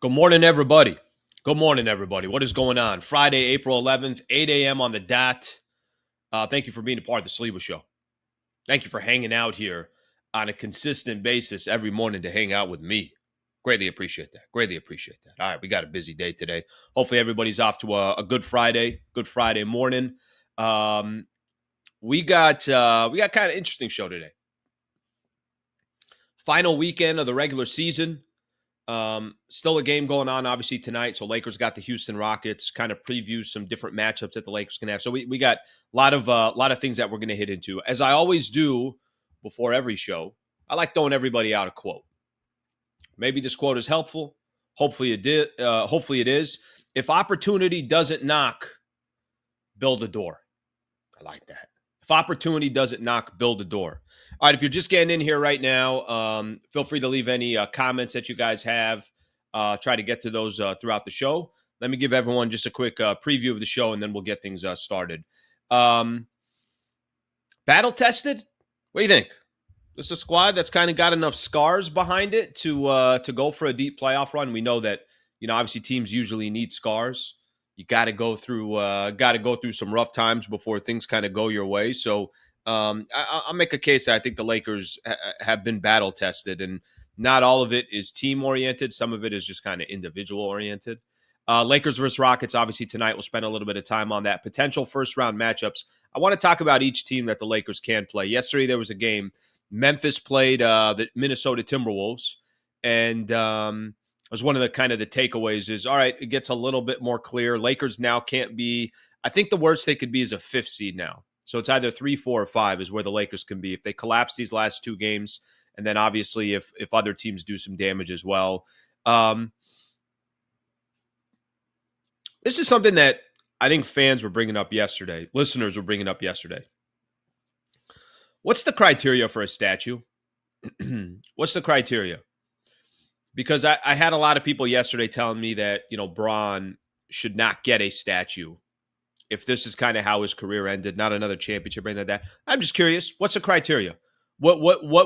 Good morning, everybody. Good morning, everybody. What is going on? Friday, April 11th, 8 a.m. on the dot. Thank you for being a part of the Sleeper Show. Thank you for hanging out here on a consistent basis every morning to hang out with me. Greatly appreciate that. Greatly appreciate that. All right, we got a busy day today. Hopefully, everybody's off to a good Friday morning. We got kind of interesting show today. Final weekend of the regular season. Still a game going on, obviously, tonight. So Lakers got the Houston Rockets, kind of preview some different matchups that the Lakers can have. So we got a lot of things that we're going to hit into. As I always do before every show, I like throwing everybody out a quote. Maybe this quote is helpful. Hopefully it did. Hopefully it is. If opportunity doesn't knock, build a door. I like that. If opportunity doesn't knock, build a door. All right, if you're just getting in here right now, feel free to leave any comments that you guys have. Try to get to those throughout the show. Let me give everyone just a quick preview of the show, and then we'll get things started. Battle tested? What do you think? This is a squad that's kind of got enough scars behind it to go for a deep playoff run. We know that, obviously teams usually need scars. You got to go through some rough times before things kind of go your way. So I'll make a case that I think the Lakers have been battle tested, and not all of it is team oriented. Some of it is just kind of individual oriented. Lakers versus Rockets, obviously tonight we'll spend a little bit of time on that. Potential first round matchups. I want to talk about each team that the Lakers can play. Yesterday there was a game. Memphis played the Minnesota Timberwolves, and was one of the kind of the takeaways is, all right, it gets a little bit more clear. Lakers now can't be, I think the worst they could be is a 5th seed now. So it's either 3, 4, or 5 is where the Lakers can be if they collapse these last 2 games. And then obviously if other teams do some damage as well. This is something that I think fans were bringing up yesterday. Listeners were bringing up yesterday. What's the criteria for a statue? What's the criteria? Because I had a lot of people yesterday telling me that, Bron should not get a statue if this is kind of how his career ended, not another championship or anything like that. I'm just curious, what's the criteria? What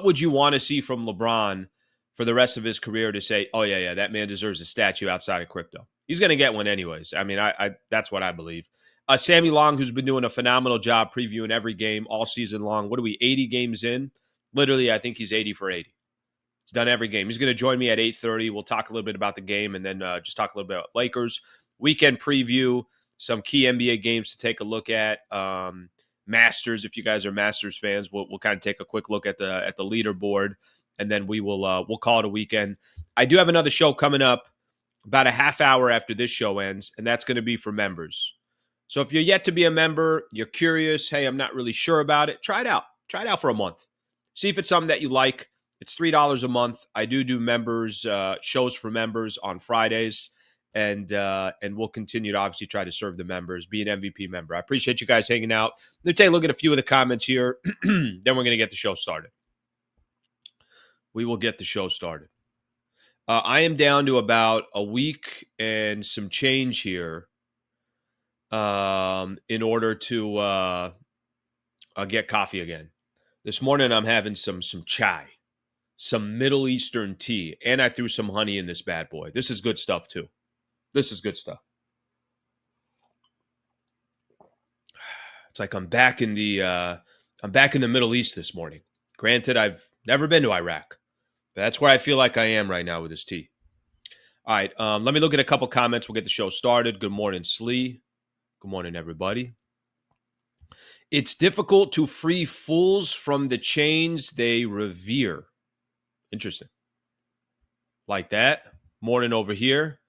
would you want to see from LeBron for the rest of his career to say, oh, yeah, that man deserves a statue outside of crypto? He's going to get one anyways. I mean, I that's what I believe. Sammy Long, who's been doing a phenomenal job previewing every game all season long. What are we, 80 games in? Literally, I think he's 80 for 80. He's done every game. He's going to join me at 8:30. We'll talk a little bit about the game and then just talk a little bit about Lakers. Weekend preview, some key NBA games to take a look at. Masters, if you guys are Masters fans, we'll kind of take a quick look at the leaderboard, and then we'll call it a weekend. I do have another show coming up about a half hour after this show ends, and that's going to be for members. So if you're yet to be a member, you're curious, hey, I'm not really sure about it, try it out. Try it out for a month. See if it's something that you like. It's $3 a month. I do members shows for members on Fridays, and we'll continue to obviously try to serve the members, be an MVP member. I appreciate you guys hanging out. Let's take a look at a few of the comments here. Then we're going to get the show started. We will get the show started. I am down to about a week and some change here in order to get coffee again. This morning I'm having some chai. Some Middle Eastern tea, and I threw some honey in this bad boy. This is good stuff too. This is good stuff. It's like I'm back in the Middle East this morning. Granted, I've never been to Iraq, but that's where I feel like I am right now with this tea. All right, let me look at a couple comments. We'll get the show started. Good morning, Slee. Good morning, everybody. It's difficult to free fools from the chains they revere. Interesting. Like that. Morning over here.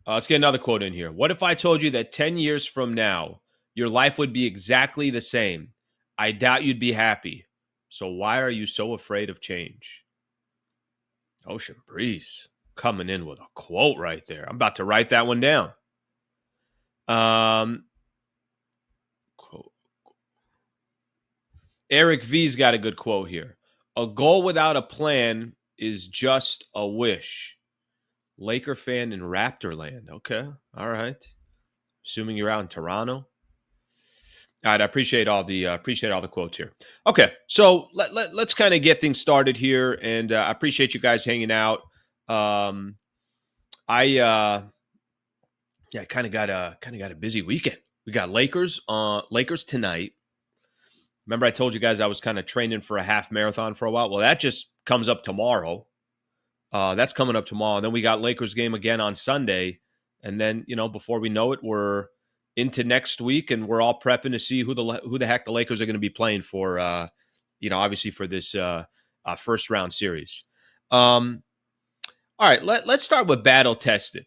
Let's get another quote in here. What if I told you that 10 years from now, your life would be exactly the same? I doubt you'd be happy. So why are you so afraid of change? Ocean Breeze coming in with a quote right there. I'm about to write that one down. Quote. Eric V's got a good quote here. A goal without a plan is just a wish. Laker fan in Raptor land. Okay. All right. Assuming you're out in Toronto. All right. I appreciate all the quotes here. Okay. So let's kind of get things started here. And I appreciate you guys hanging out. I kind of got a busy weekend. We got Lakers tonight. Remember I told you guys I was kind of training for a half marathon for a while? Well, that just comes up tomorrow. That's coming up tomorrow. And then we got Lakers game again on Sunday. And then, before we know it, we're into next week and we're all prepping to see who the heck the Lakers are going to be playing for, obviously for this first round series. All right, let's start with battle tested.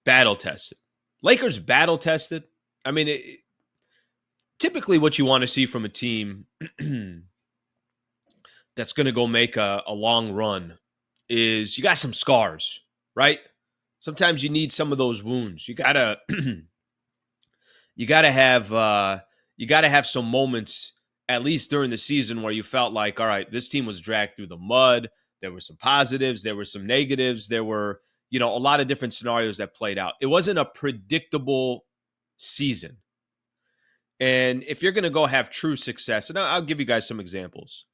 Battle tested. Lakers battle tested. I mean, typically what you want to see from a team that's going to go make a long run is you got some scars, right? Sometimes you need some of those wounds. You gotta have some moments, at least during the season, where you felt like, all right, this team was dragged through the mud. There were some positives, there were some negatives, there were, a lot of different scenarios that played out. It wasn't a predictable season. And if you're going to go have true success, and I'll give you guys some examples.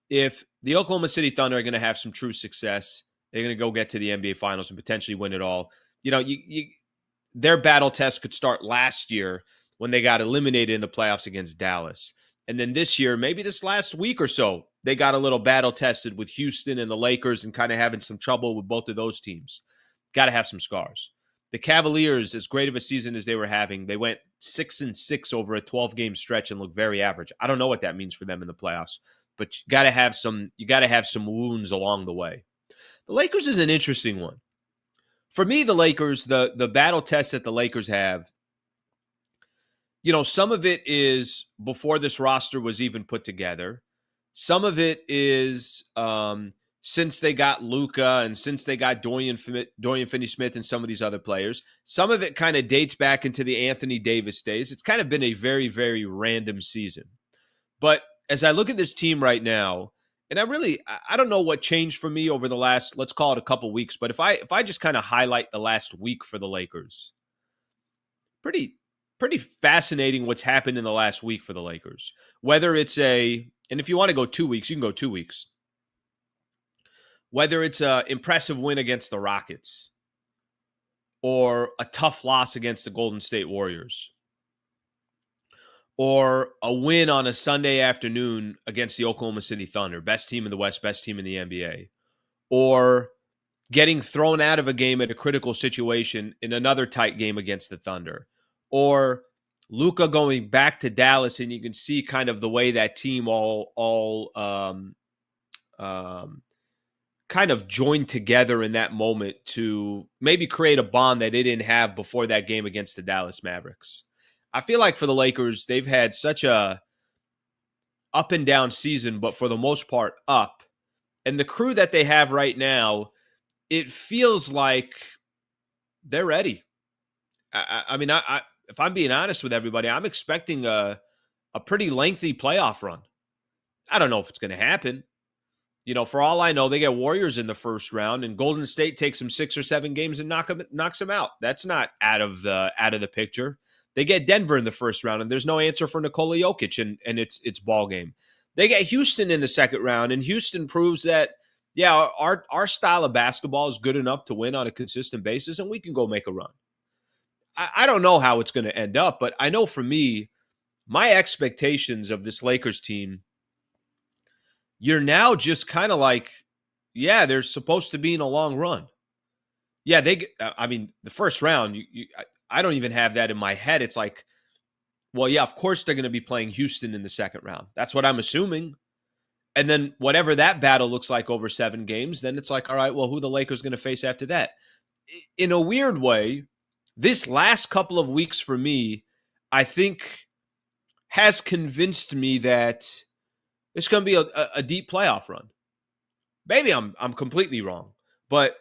If the Oklahoma City Thunder are going to have some true success, they're going to go get to the NBA Finals and potentially win it all. Their battle test could start last year when they got eliminated in the playoffs against Dallas. And then this year, maybe this last week or so, they got a little battle tested with Houston and the Lakers and kind of having some trouble with both of those teams. Got to have some scars. The Cavaliers, as great of a season as they were having, they went 6-6 over a 12-game stretch and looked very average. I don't know what that means for them in the playoffs, but you got to have some wounds along the way. The Lakers is an interesting one. For me, the Lakers, the battle test that the Lakers have, some of it is before this roster was even put together. Some of it is since they got Luka and since they got Dorian Finney-Smith and some of these other players. Some of it kind of dates back into the Anthony Davis days. It's kind of been a very, very random season. But as I look at this team right now, and I don't know what changed for me over the last, let's call it a couple weeks, but if I just kind of highlight the last week for the Lakers, pretty fascinating what's happened in the last week for the Lakers. Whether it's and if you want to go 2 weeks, you can go 2 weeks. Whether it's an impressive win against the Rockets or a tough loss against the Golden State Warriors, or a win on a Sunday afternoon against the Oklahoma City Thunder, best team in the West, best team in the NBA, or getting thrown out of a game at a critical situation in another tight game against the Thunder, or Luka going back to Dallas, and you can see kind of the way that team all kind of joined together in that moment to maybe create a bond that they didn't have before that game against the Dallas Mavericks. I feel like for the Lakers, they've had such a up and down season, but for the most part, up. And the crew that they have right now, it feels like they're ready. I mean, if I'm being honest with everybody, I'm expecting a pretty lengthy playoff run. I don't know if it's going to happen. For all I know, they get Warriors in the first round, and Golden State takes them 6 or 7 games and knocks them out. That's not out of the picture. They get Denver in the first round, and there's no answer for Nikola Jokic, and it's ball game. They get Houston in the second round, and Houston proves that, yeah, our style of basketball is good enough to win on a consistent basis, and we can go make a run. I don't know how it's going to end up, but I know for me, my expectations of this Lakers team, you're now just kind of like, yeah, they're supposed to be in a long run. Yeah, the first round, I don't even have that in my head. It's like, well, yeah, of course they're going to be playing Houston in the second round. That's what I'm assuming. And then whatever that battle looks like over 7 games, then it's like, all right, well, who the Lakers going to face after that? In a weird way, this last couple of weeks for me, I think has convinced me that it's going to be a deep playoff run. Maybe I'm completely wrong, but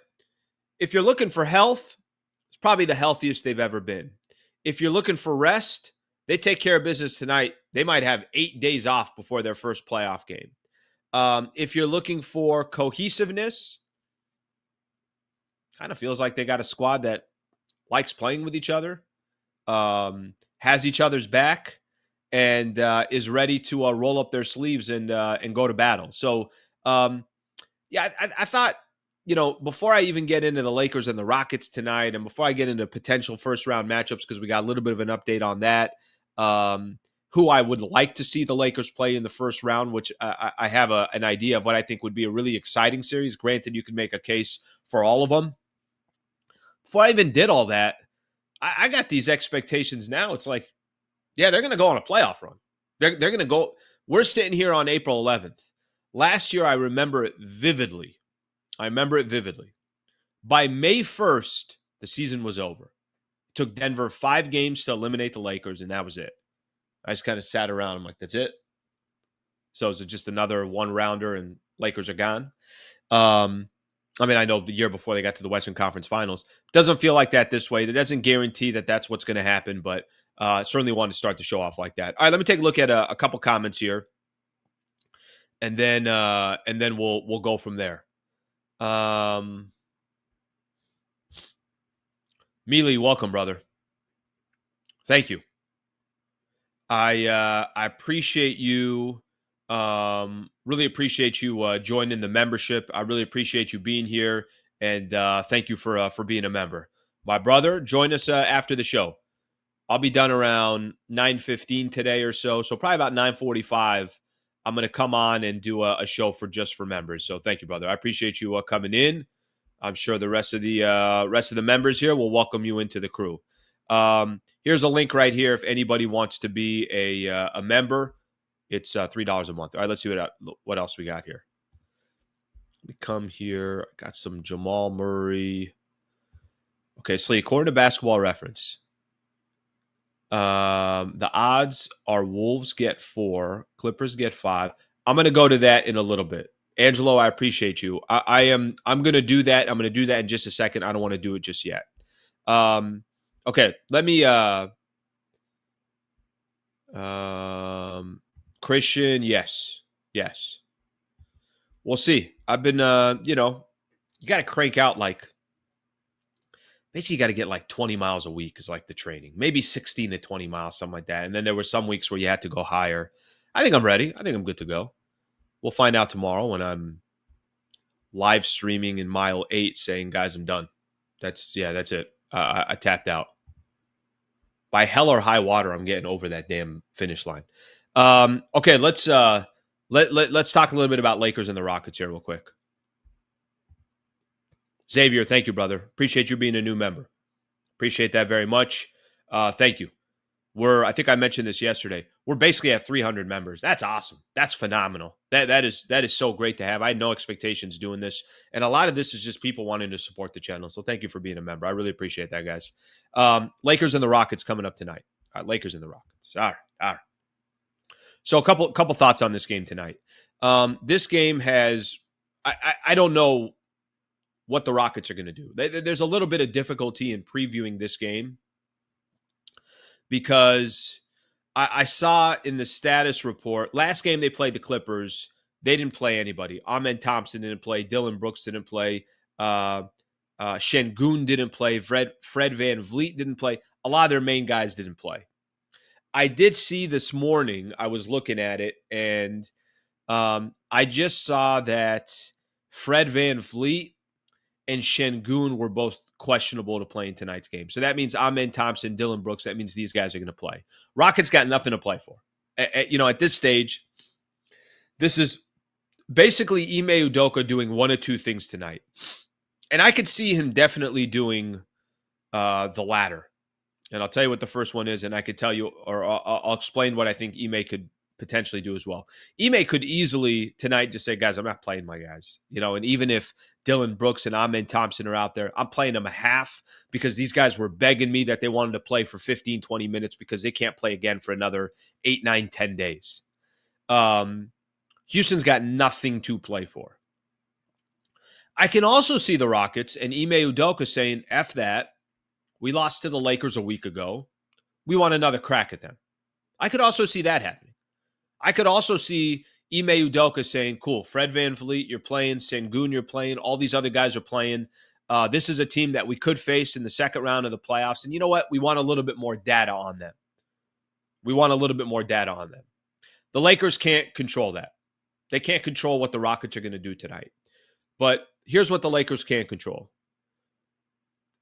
if you're looking for health, it's probably the healthiest they've ever been. If you're looking for rest, they take care of business tonight. They might have 8 days off before their first playoff game. If you're looking for cohesiveness, kind of feels like they got a squad that likes playing with each other, has each other's back, and is ready to roll up their sleeves and go to battle. So, I thought before I even get into the Lakers and the Rockets tonight, and before I get into potential first round matchups, because we got a little bit of an update on that, who I would like to see the Lakers play in the first round, which I have an idea of what I think would be a really exciting series. Granted, you can make a case for all of them. Before I even did all that, I got these expectations now. It's like, yeah, they're going to go on a playoff run. They're going to go. We're sitting here on April 11th. Last year, I remember it vividly. By May 1st, the season was over. It took Denver 5 games to eliminate the Lakers, and that was it. I just kind of sat around. I'm like, that's it? So is it just another one-rounder and Lakers are gone? I know the year before they got to the Western Conference Finals. Doesn't feel like that this way. That doesn't guarantee that that's what's going to happen, but certainly wanted to start the show off like that. All right, let me take a look at a couple comments here, and then we'll go from there. Mealy, welcome, brother. Thank you. I appreciate you. Really appreciate you joining the membership. I really appreciate you being here, and thank you for being a member. My brother, join us after the show. I'll be done around 9:15 today or so. So probably about 9:45. I'm going to come on and do a show for members. So thank you, brother. I appreciate you coming in. I'm sure the rest of the members here will welcome you into the crew. Here's a link right here if anybody wants to be a member. It's $3 a month. All right, let's see what else we got here. We come here. I got some Jamal Murray. Okay, so according to Basketball Reference, the odds are Wolves get 4, Clippers get 5. I'm going to go to that in a little bit. Angelo, I appreciate you. I'm going to do that. I'm going to do that in just a second. I don't want to do it just yet. Okay, let me Christian, yes. We'll see. I've been you got to crank out basically you got to get like 20 miles a week is like the training. Maybe 16 to 20 miles, something like that. And then there were some weeks where you had to go higher. I think I'm ready. I think I'm good to go. We'll find out tomorrow when I'm live streaming in mile 8 saying, guys, I'm done. That's it. I tapped out. By hell or high water, I'm getting over that damn finish line. Okay, let's talk a little bit about Lakers and the Rockets here real quick. Xavier, thank you, brother. Appreciate you being a new member. Appreciate that very much. Thank you. I think I mentioned this yesterday. We're basically at 300 members. That's awesome. That's phenomenal. That is so great to have. I had no expectations doing this. And a lot of this is just people wanting to support the channel. So thank you for being a member. I really appreciate that, guys. Lakers and the Rockets coming up tonight. All right, Lakers and the Rockets. All right. So a couple thoughts on this game tonight. This game has, I don't know what the Rockets are going to do. There's a little bit of difficulty in previewing this game because I saw in the status report, last game they played the Clippers, they didn't play anybody. Amen Thompson didn't play. Dylan Brooks didn't play. Şengün didn't play. Fred VanVleet didn't play. A lot of their main guys didn't play. I did see this morning, I was looking at it, and I just saw that Fred VanVleet and Şengün were both questionable to play in tonight's game. So that means Amen Thompson, Dylan Brooks, that means these guys are going to play. Rockets got nothing to play for. At this stage, this is basically Ime Udoka doing one of two things tonight. And I could see him definitely doing the latter. And I'll tell you what the first one is, and I could tell you, or I'll explain what I think Ime could potentially do as well. Ime could easily tonight just say, guys, I'm not playing my guys. And even if Dylan Brooks and Amen Thompson are out there, I'm playing them a half because these guys were begging me that they wanted to play for 15, 20 minutes because they can't play again for another 8, 9, 10 days. Houston's got nothing to play for. I can also see the Rockets and Ime Udoka saying, F that. We lost to the Lakers a week ago. We want another crack at them. I could also see that happening. I could also see Ime Udoka saying, cool, Fred VanVleet, you're playing. Şengün, you're playing. All these other guys are playing. This is a team that we could face in the second round of the playoffs. And you know what? We want a little bit more data on them. The Lakers can't control that. They can't control what the Rockets are going to do tonight. But here's what the Lakers can't control.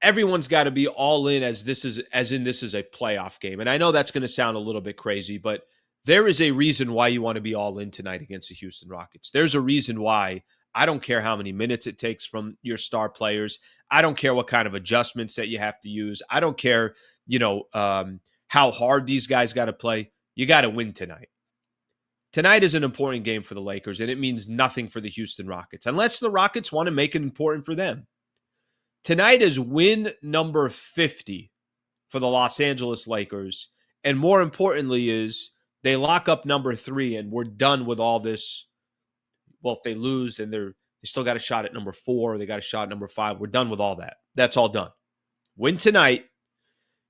Everyone's got to be all in this is a playoff game. And I know that's going to sound a little bit crazy, but there is a reason why you want to be all in tonight against the Houston Rockets. There's a reason why. I don't care how many minutes it takes from your star players. I don't care what kind of adjustments that you have to use. I don't care, how hard these guys got to play. You got to win tonight. Tonight is an important game for the Lakers, and it means nothing for the Houston Rockets, unless the Rockets want to make it important for them. Tonight is win number 50 for the Los Angeles Lakers. And more importantly is they lock up number 3 and we're done with all this. Well, if they lose, then they still got a shot at number 4. They got a shot at number 5. We're done with all that. That's all done. Win tonight.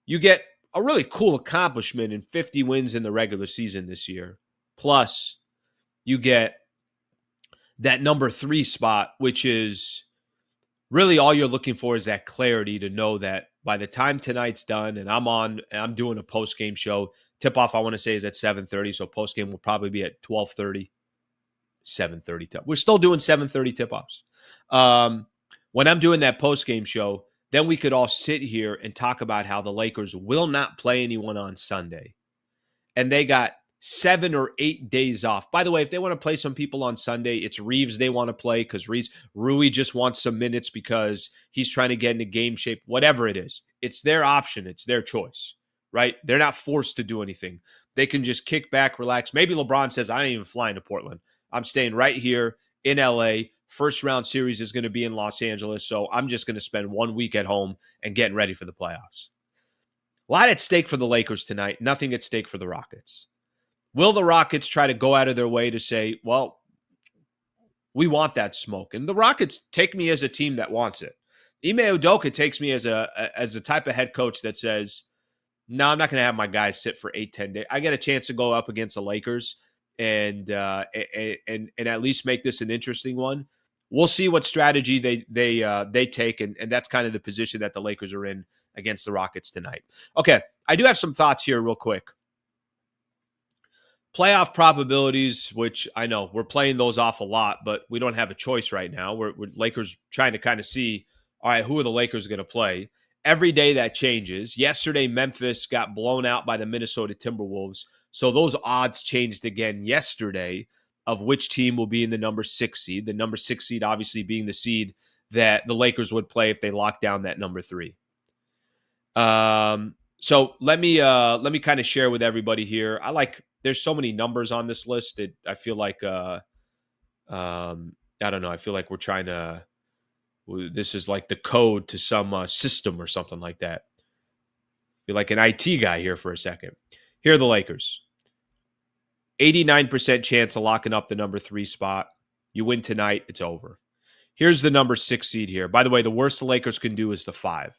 You get a really cool accomplishment in 50 wins in the regular season this year. Plus, you get that number 3 spot, which is really all you're looking for is that clarity to know that by the time tonight's done and I'm doing a post-game show, tip-off I want to say is at 7:30, so post-game will probably be at 12:30, 7:30. We're still doing 7:30 tip-offs. When I'm doing that post-game show, then we could all sit here and talk about how the Lakers will not play anyone on Sunday. And they got 7 or 8 days off. By the way, if they want to play some people on Sunday, it's Reeves they want to play because Rui just wants some minutes because he's trying to get into game shape, whatever it is. It's their option. It's their choice, right? They're not forced to do anything. They can just kick back, relax. Maybe LeBron says, I ain't even flying to Portland. I'm staying right here in LA. First round series is going to be in Los Angeles, so I'm just going to spend 1 week at home and getting ready for the playoffs. A lot at stake for the Lakers tonight. Nothing at stake for the Rockets. Will the Rockets try to go out of their way to say, well, we want that smoke? And the Rockets take me as a team that wants it. Ime Udoka takes me as a type of head coach that says, no, I'm not going to have my guys sit for 8-10 days. I get a chance to go up against the Lakers and at least make this an interesting one. We'll see what strategy they take, and that's kind of the position that the Lakers are in against the Rockets tonight. Okay, I do have some thoughts here real quick. Playoff probabilities, which I know we're playing those off a lot, but we don't have a choice right now. We're Lakers trying to kind of see, all right, who are the Lakers going to play? Every day that changes. Yesterday, Memphis got blown out by the Minnesota Timberwolves. So those odds changed again yesterday of which team will be in the number 6 seed. The number 6 seed obviously being the seed that the Lakers would play if they locked down that number 3. So let me kind of share with everybody here. There's so many numbers on this list. I feel like I don't know. I feel like we're trying to. This is like the code to some system or something like that. Be like an IT guy here for a second. Here are the Lakers. 89% chance of locking up the number 3 spot. You win tonight, it's over. Here's the number 6 seed here. By the way, the worst the Lakers can do is the 5.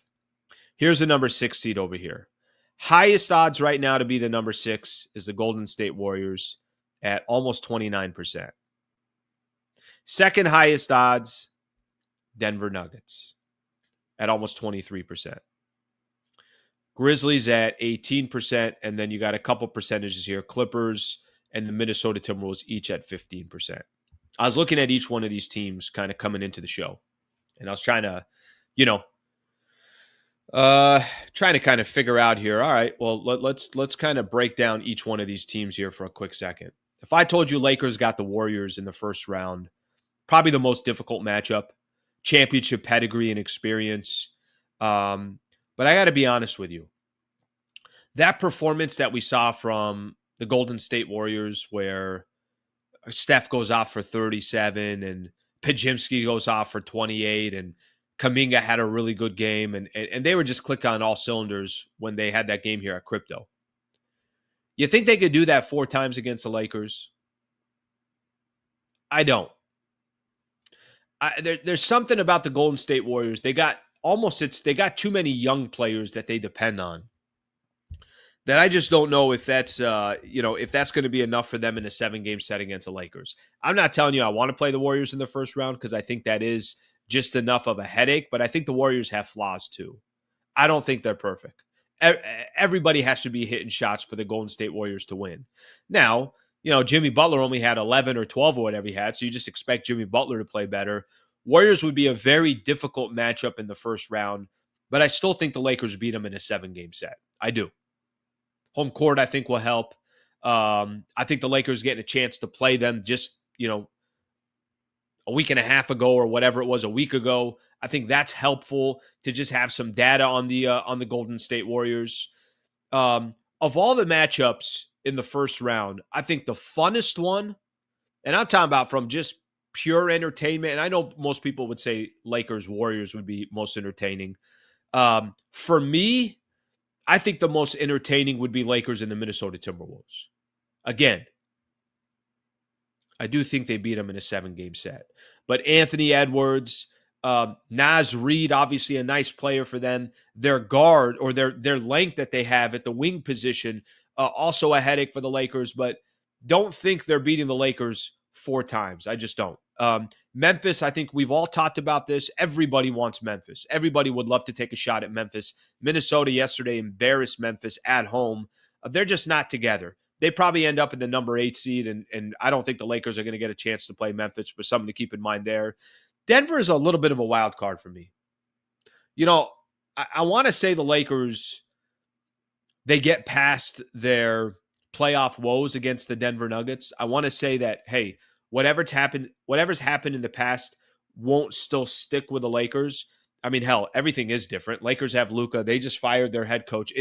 Here's the number 6 seed over here. Highest odds right now to be the number 6 is the Golden State Warriors at almost 29%. Second highest odds, Denver Nuggets at almost 23%. Grizzlies at 18%, and then you got a couple percentages here. Clippers and the Minnesota Timberwolves each at 15%. I was looking at each one of these teams kind of coming into the show, and I was trying to, trying to kind of figure out here. All right, well, let's kind of break down each one of these teams here for a quick second. If I told you Lakers got the Warriors in the first round, probably the most difficult matchup, championship pedigree and experience. But I got to be honest with you. That performance that we saw from the Golden State Warriors, where Steph goes off for 37 and Pajimski goes off for 28 and Kuminga had a really good game, and they were just clicking on all cylinders when they had that game here at Crypto. You think they could do that 4 times against the Lakers? I don't. There's something about the Golden State Warriors. They got too many young players that they depend on. That I just don't know if that's if that's going to be enough for them in a 7-game set against the Lakers. I'm not telling you I want to play the Warriors in the first round because I think that is just enough of a headache, but I think the Warriors have flaws too. I don't think they're perfect. Everybody has to be hitting shots for the Golden State Warriors to win. Now, Jimmy Butler only had 11 or 12 or whatever he had, so you just expect Jimmy Butler to play better. Warriors would be a very difficult matchup in the first round, but I still think the Lakers beat them in a 7-game set. I do. Home court, I think, will help. I think the Lakers getting a chance to play them just, a week and a half ago or whatever it was a week ago. I think that's helpful to just have some data on the Golden State Warriors. Of all the matchups in the first round, I think the funnest one, and I'm talking about from just pure entertainment, and I know most people would say Lakers Warriors would be most entertaining. For me, I think the most entertaining would be Lakers and the Minnesota Timberwolves. Again, I do think they beat them in a 7-game set. But Anthony Edwards, Naz Reid, obviously a nice player for them. Their guard or their length that they have at the wing position, also a headache for the Lakers. But don't think they're beating the Lakers 4 times. I just don't. Memphis, I think we've all talked about this. Everybody wants Memphis. Everybody would love to take a shot at Memphis. Minnesota yesterday embarrassed Memphis at home. They're just not together. They probably end up in the number 8 seed, and I don't think the Lakers are going to get a chance to play Memphis, but something to keep in mind there. Denver is a little bit of a wild card for me. I want to say the Lakers, they get past their playoff woes against the Denver Nuggets. I want to say that, hey, whatever's happened in the past won't still stick with the Lakers. I mean, hell, everything is different. Lakers have Luka. They just fired their head coach.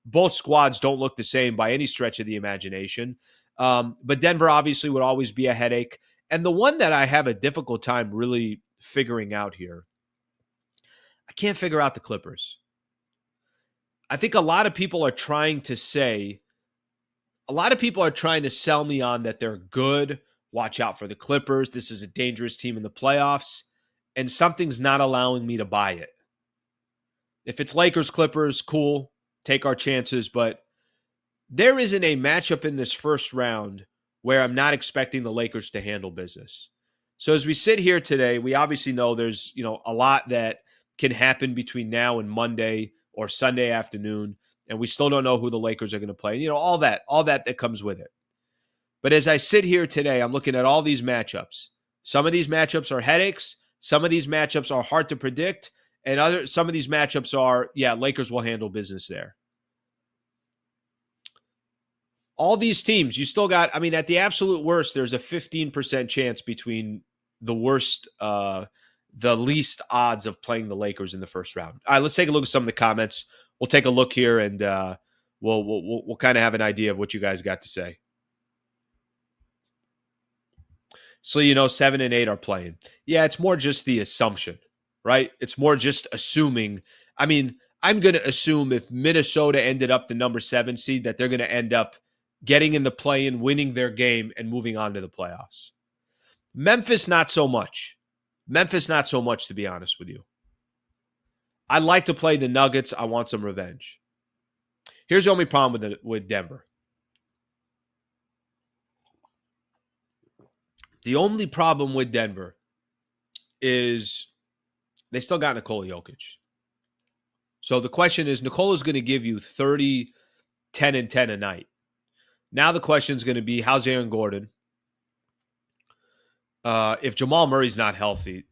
Both squads don't look the same by any stretch of the imagination. But Denver obviously would always be a headache. And the one that I have a difficult time really figuring out here, I can't figure out the Clippers. I think a lot of people are trying to sell me on that they're good. Watch out for the Clippers. This is a dangerous team in the playoffs. And something's not allowing me to buy it. If it's Lakers, Clippers, cool. Take our chances. But there isn't a matchup in this first round where I'm not expecting the Lakers to handle business. So as we sit here today, we obviously know there's, a lot that can happen between now and Monday or Sunday afternoon. And we still don't know who the Lakers are going to play. All that comes with it. But as I sit here today, I'm looking at all these matchups. Some of these matchups are headaches. Some of these matchups are hard to predict. And some of these matchups are, Lakers will handle business there. All these teams, you still got, at the absolute worst, there's a 15% chance between the worst, the least odds of playing the Lakers in the first round. All right, let's take a look at some of the comments. We'll take a look here and we'll kind of have an idea of what you guys got to say. So, 7 and 8 are playing. Yeah, it's more just the assumption, right? It's more just assuming. I'm going to assume if Minnesota ended up the number 7 seed, that they're going to end up getting in the play-in, winning their game, and moving on to the playoffs. Memphis, not so much. To be honest with you. I'd like to play the Nuggets. I want some revenge. Here's the only problem with Denver. The only problem with Denver is they still got Nikola Jokic. So the question is, Nikola's going to give you 30, 10, and 10 a night. Now the question is going to be, how's Aaron Gordon? If Jamal Murray's not healthy,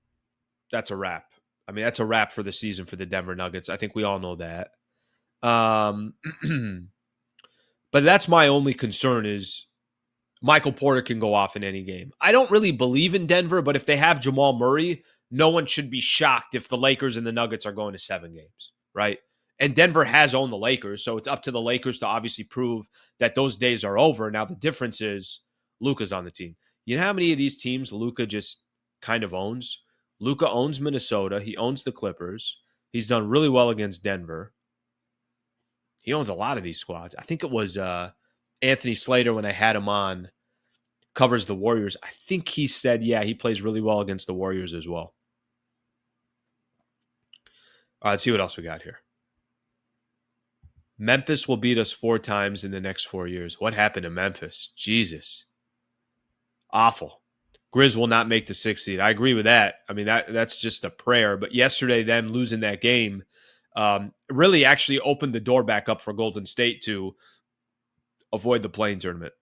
that's a wrap. That's a wrap for the season for the Denver Nuggets. I think we all know that. But that's my only concern is Michael Porter can go off in any game. I don't really believe in Denver, but if they have Jamal Murray, no one should be shocked if the Lakers and the Nuggets are going to 7 games, right? And Denver has owned the Lakers, so it's up to the Lakers to obviously prove that those days are over. Now, the difference is Luka's on the team. You know how many of these teams Luka just kind of owns? Luka owns Minnesota. He owns the Clippers. He's done really well against Denver. He owns a lot of these squads. I think it was Anthony Slater, when I had him on, covers the Warriors. I think he said, he plays really well against the Warriors as well. All right, let's see what else we got here. Memphis will beat us 4 times in the next 4 years. What happened to Memphis? Jesus. Awful. Grizz will not make the 6th seed. I agree with that. That's just a prayer. But yesterday, them losing that game really actually opened the door back up for Golden State to avoid the play-in tournament.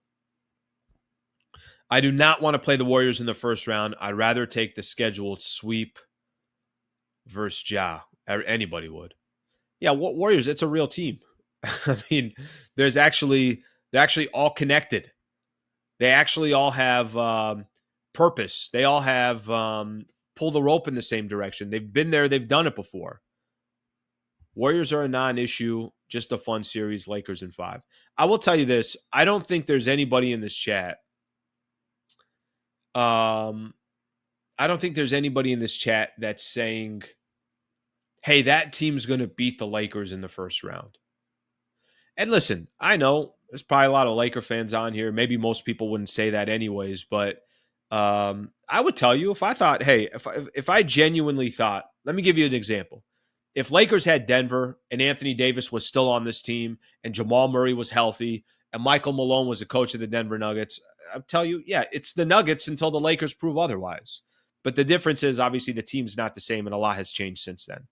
I do not want to play the Warriors in the first round. I'd rather take the scheduled sweep versus Ja. Anybody would. Yeah, Warriors, it's a real team. I mean, they're actually all connected. They actually all have purpose. They all have pull the rope in the same direction. They've been there. They've done it before. Warriors are a non-issue, just a fun series, Lakers in 5. I will tell you this. I don't think there's anybody in this chat. I don't think there's anybody in this chat that's saying, hey, that team's going to beat the Lakers in the first round. And listen, I know there's probably a lot of Laker fans on here. Maybe most people wouldn't say that anyways, but I would tell you if I thought, hey, if I genuinely thought, let me give you an example. If Lakers had Denver and Anthony Davis was still on this team and Jamal Murray was healthy and Michael Malone was the coach of the Denver Nuggets, I'll tell you, yeah, it's the Nuggets until the Lakers prove otherwise. But the difference is obviously the team's not the same and a lot has changed since then.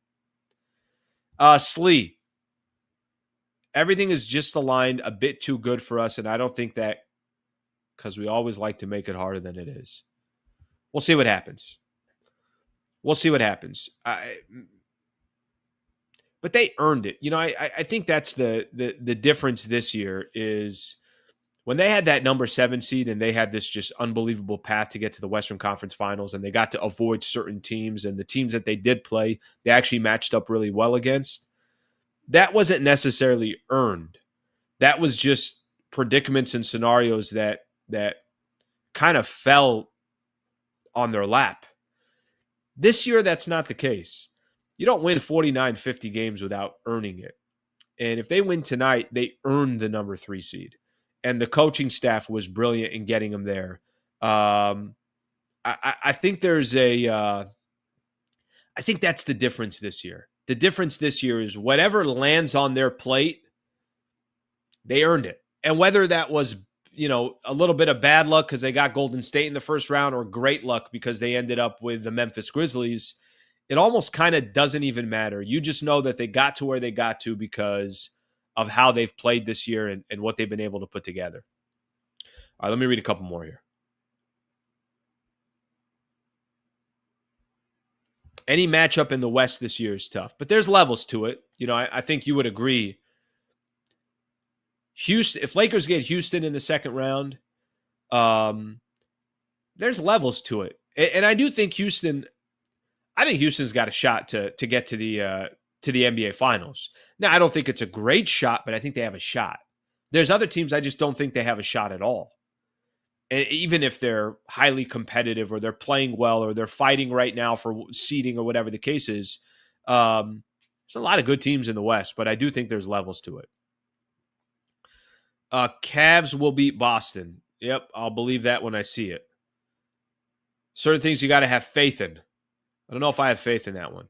Slee, everything is just aligned a bit too good for us, and I don't think that because we always like to make it harder than it is. We'll see what happens. We'll see what happens. But they earned it. You know, I think that's the difference this year is when they had that number 7 seed and they had this just unbelievable path to get to the Western Conference Finals and they got to avoid certain teams and the teams that they did play, they actually matched up really well against. That wasn't necessarily earned. That was just predicaments and scenarios that kind of fell on their lap. This year, that's not the case. You don't win 49, 50 games without earning it. And if they win tonight, they earned the number 3 seed. And the coaching staff was brilliant in getting them there. I think I think that's the difference this year. The difference this year is whatever lands on their plate, they earned it. And whether that was, a little bit of bad luck because they got Golden State in the first round or great luck because they ended up with the Memphis Grizzlies, it almost kind of doesn't even matter. You just know that they got to where they got to because of how they've played this year and what they've been able to put together. All right, let me read a couple more here. Any matchup in the West this year is tough, but there's levels to it. I think you would agree. Houston, if Lakers get Houston in the second round, there's levels to it. And I do think Houston's got a shot to get to the NBA Finals. Now, I don't think it's a great shot, but I think they have a shot. There's other teams I just don't think they have a shot at all. And even if they're highly competitive or they're playing well or they're fighting right now for seeding or whatever the case is, there's a lot of good teams in the West, but I do think there's levels to it. Cavs will beat Boston. Yep, I'll believe that when I see it. Certain things you got to have faith in. I don't know if I have faith in that one.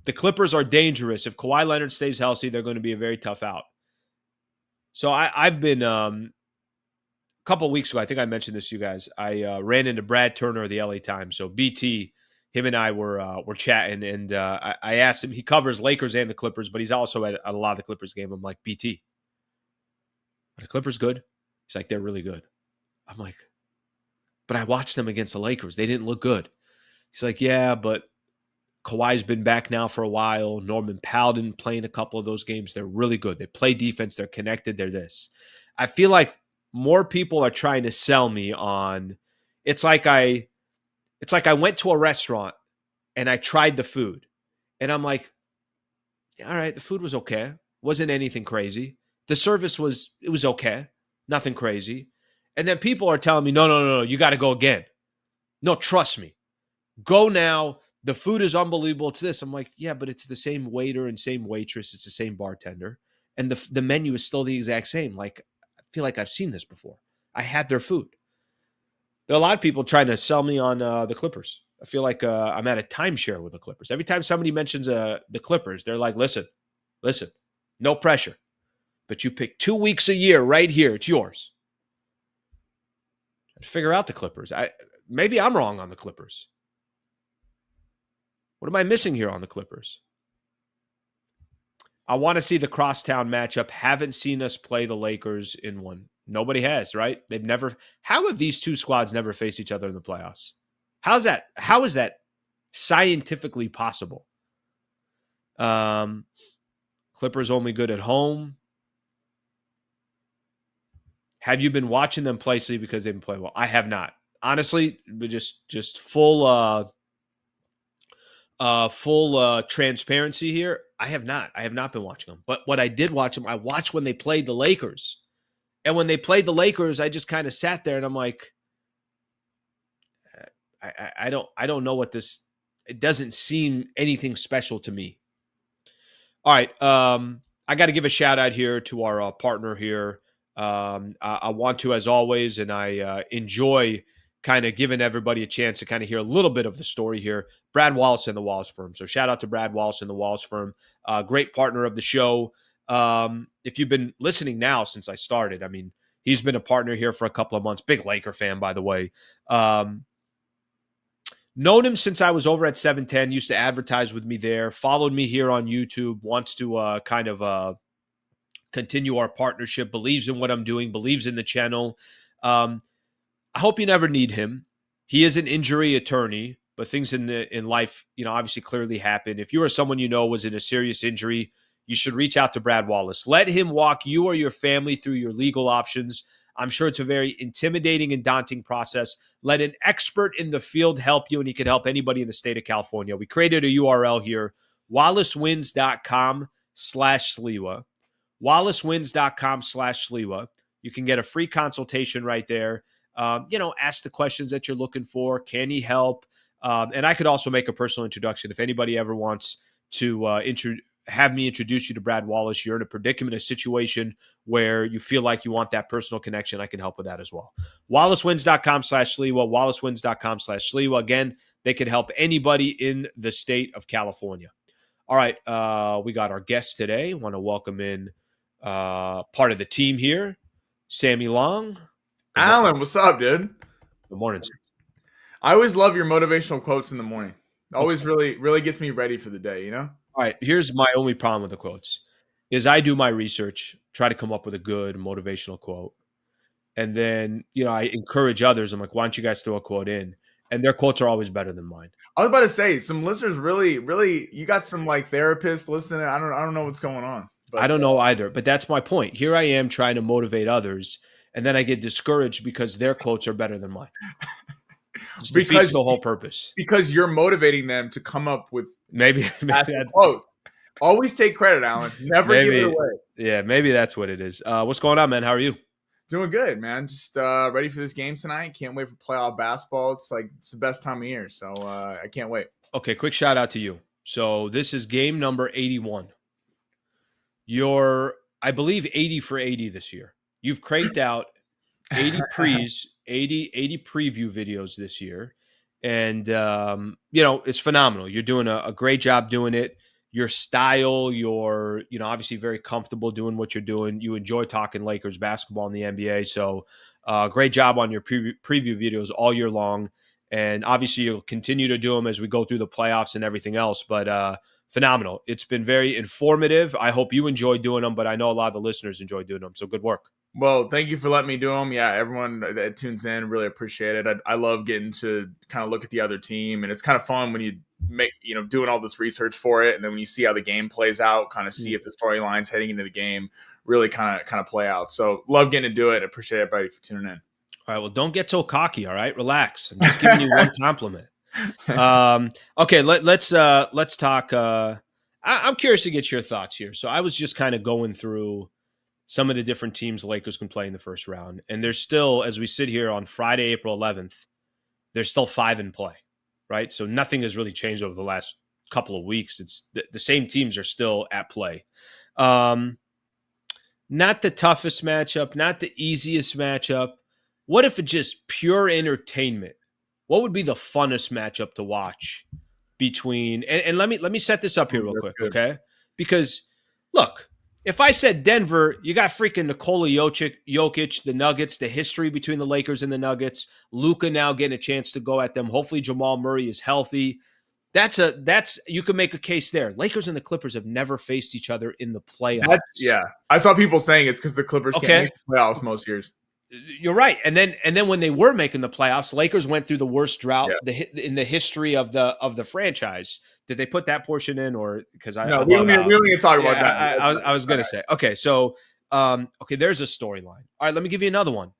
The Clippers are dangerous. If Kawhi Leonard stays healthy, they're going to be a very tough out. So I've been a couple of weeks ago, I think I mentioned this to you guys. I ran into Brad Turner of the LA Times. So BT, him and I were chatting, and I asked him. He covers Lakers and the Clippers, but he's also at a lot of the Clippers game. I'm like, BT, are the Clippers good? He's like, they're really good. I'm like, but I watched them against the Lakers. They didn't look good. He's like, yeah, but Kawhi's been back now for a while. Norman Powell didn't play in a couple of those games. They're really good. They play defense. They're connected. They're this. I feel like more people are trying to sell me on. It's like I went to a restaurant and I tried the food, and I'm like, all right, the food was okay. Wasn't anything crazy. The service was okay. Nothing crazy. And then people are telling me, no, you got to go again. No, trust me. Go now. The food is unbelievable. It's this. I'm like, yeah, but it's the same waiter and same waitress. It's the same bartender. And the menu is still the exact same. Like, I feel like I've seen this before. I had their food. There are a lot of people trying to sell me on the Clippers. I feel like I'm at a timeshare with the Clippers. Every time somebody mentions the Clippers, they're like, listen, no pressure. But you pick 2 weeks a year right here. It's yours. Figure out the Clippers. Maybe I'm wrong on the Clippers. What am I missing here on the Clippers? I want to see the crosstown matchup. Haven't seen us play the Lakers in one. Nobody has, right? They've never. How have these two squads never faced each other in the playoffs? How's that? How is that scientifically possible? Clippers only good at home. Have you been watching them play, Steve, because they've been playing well? I have not. Honestly, just full transparency here. I have not. I have not been watching them. But what I did watch them, I watched when they played the Lakers. And when they played the Lakers, I just kind of sat there and I'm like, I don't know what this. It doesn't seem anything special to me. All right, I got to give a shout out here to our partner here. I want to, as always, and I enjoy kind of giving everybody a chance to kind of hear a little bit of the story here. Brad Wallace and the Wallace Firm. So shout out to Brad Wallace and the Wallace Firm, great partner of the show. If you've been listening now since I started, I mean, he's been a partner here for a couple of months. Big Laker fan, by the way. Known him since I was over at 710, used to advertise with me there, followed me here on YouTube, wants to kind of continue our partnership, believes in what I'm doing, believes in the channel. I hope you never need him. He is an injury attorney, but things in life, obviously clearly happen. If you or someone you know was in a serious injury, you should reach out to Brad Wallace. Let him walk you or your family through your legal options. I'm sure it's a very intimidating and daunting process. Let an expert in the field help you, and he can help anybody in the state of California. We created a URL here, wallacewins.com/Sliwa. wallacewins.com/Sliwa. You can get a free consultation right there. Ask the questions that you're looking for. Can he help? And I could also make a personal introduction. If anybody ever wants to have me introduce you to Brad Wallace, you're in a predicament, a situation where you feel like you want that personal connection, I can help with that as well. wallacewins.com/Sliwa, wallacewins.com/Sliwa. Again, they can help anybody in the state of California. All right, we got our guest today. Want to welcome in part of the team here, Sammy Long. Alan, what's up, dude? Good morning, sir. I always love your motivational quotes in the morning. Always really gets me ready for the day, All right, here's my only problem with the quotes is I do my research, try to come up with a good motivational quote. And then, I encourage others. I'm like, why don't you guys throw a quote in? And their quotes are always better than mine. I was about to say, some listeners really, you got some like therapists listening. I don't know what's going on. But I don't know either, but that's my point. Here I am trying to motivate others, and then I get discouraged because their quotes are better than mine. Because the whole purpose. Because you're motivating them to come up with maybe quotes. Always take credit, Alan. Never give it away. Yeah, maybe that's what it is. What's going on, man? How are you? Doing good, man. Just ready for this game tonight. Can't wait for playoff basketball. It's the best time of year, so I can't wait. Okay, quick shout out to you. So this is game number 81. You're, I believe, 80 for 80 this year. You've cranked out 80 preview videos this year. And, it's phenomenal. You're doing a great job doing it. Your style, you're, obviously very comfortable doing what you're doing. You enjoy talking Lakers basketball in the NBA. So great job on your preview videos all year long. And obviously you'll continue to do them as we go through the playoffs and everything else. But phenomenal. It's been very informative. I hope you enjoy doing them, but I know a lot of the listeners enjoy doing them. So good work. Well, thank you for letting me do them. Yeah, everyone that tunes in, really appreciate it. I love getting to kind of look at the other team, and it's kind of fun when you make, doing all this research for it, and then when you see how the game plays out, kind of see if the storylines heading into the game really kind of play out. So love getting to do it. I appreciate everybody for tuning in. All right, well, don't get so cocky. All right, relax. I'm just giving you one compliment. Okay, let's talk. I'm curious to get your thoughts here. So I was just kind of going through some of the different teams the Lakers can play in the first round. And there's still, as we sit here on Friday, April 11th, there's still 5 in play, right? So nothing has really changed over the last couple of weeks. It's the same teams are still at play. Not the toughest matchup, not the easiest matchup. What if it's just pure entertainment? What would be the funnest matchup to watch between, and let me set this up here real quick, okay? Because look, if I said Denver, you got freaking Nikola Jokic, the Nuggets, the history between the Lakers and the Nuggets, Luka now getting a chance to go at them. Hopefully Jamal Murray is healthy. That's you can make a case there. Lakers and the Clippers have never faced each other in the playoffs. Yeah. I saw people saying it's because the Clippers can't make the playoffs most years. You're right. And then when they were making the playoffs, Lakers went through the worst drought in the history of the franchise. Did they put that portion in, or because we don't need to talk about that. I was going to say, okay, so there's a storyline. All right, let me give you another one.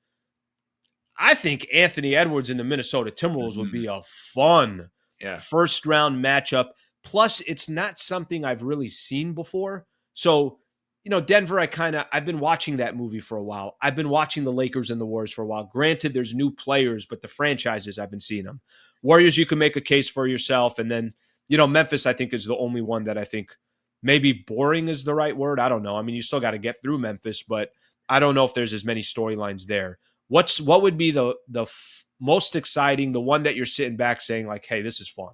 I think Anthony Edwards and the Minnesota Timberwolves would be a fun first round matchup. Plus, it's not something I've really seen before. So, Denver, I've been watching that movie for a while. I've been watching the Lakers and the Warriors for a while. Granted, there's new players, but the franchises, I've been seeing them. Warriors, you can make a case for yourself. And then, Memphis, I think, is the only one that I think maybe boring is the right word. I don't know. I mean, you still got to get through Memphis, but I don't know if there's as many storylines there. What would be the most exciting, the one that you're sitting back saying like, hey, this is fun?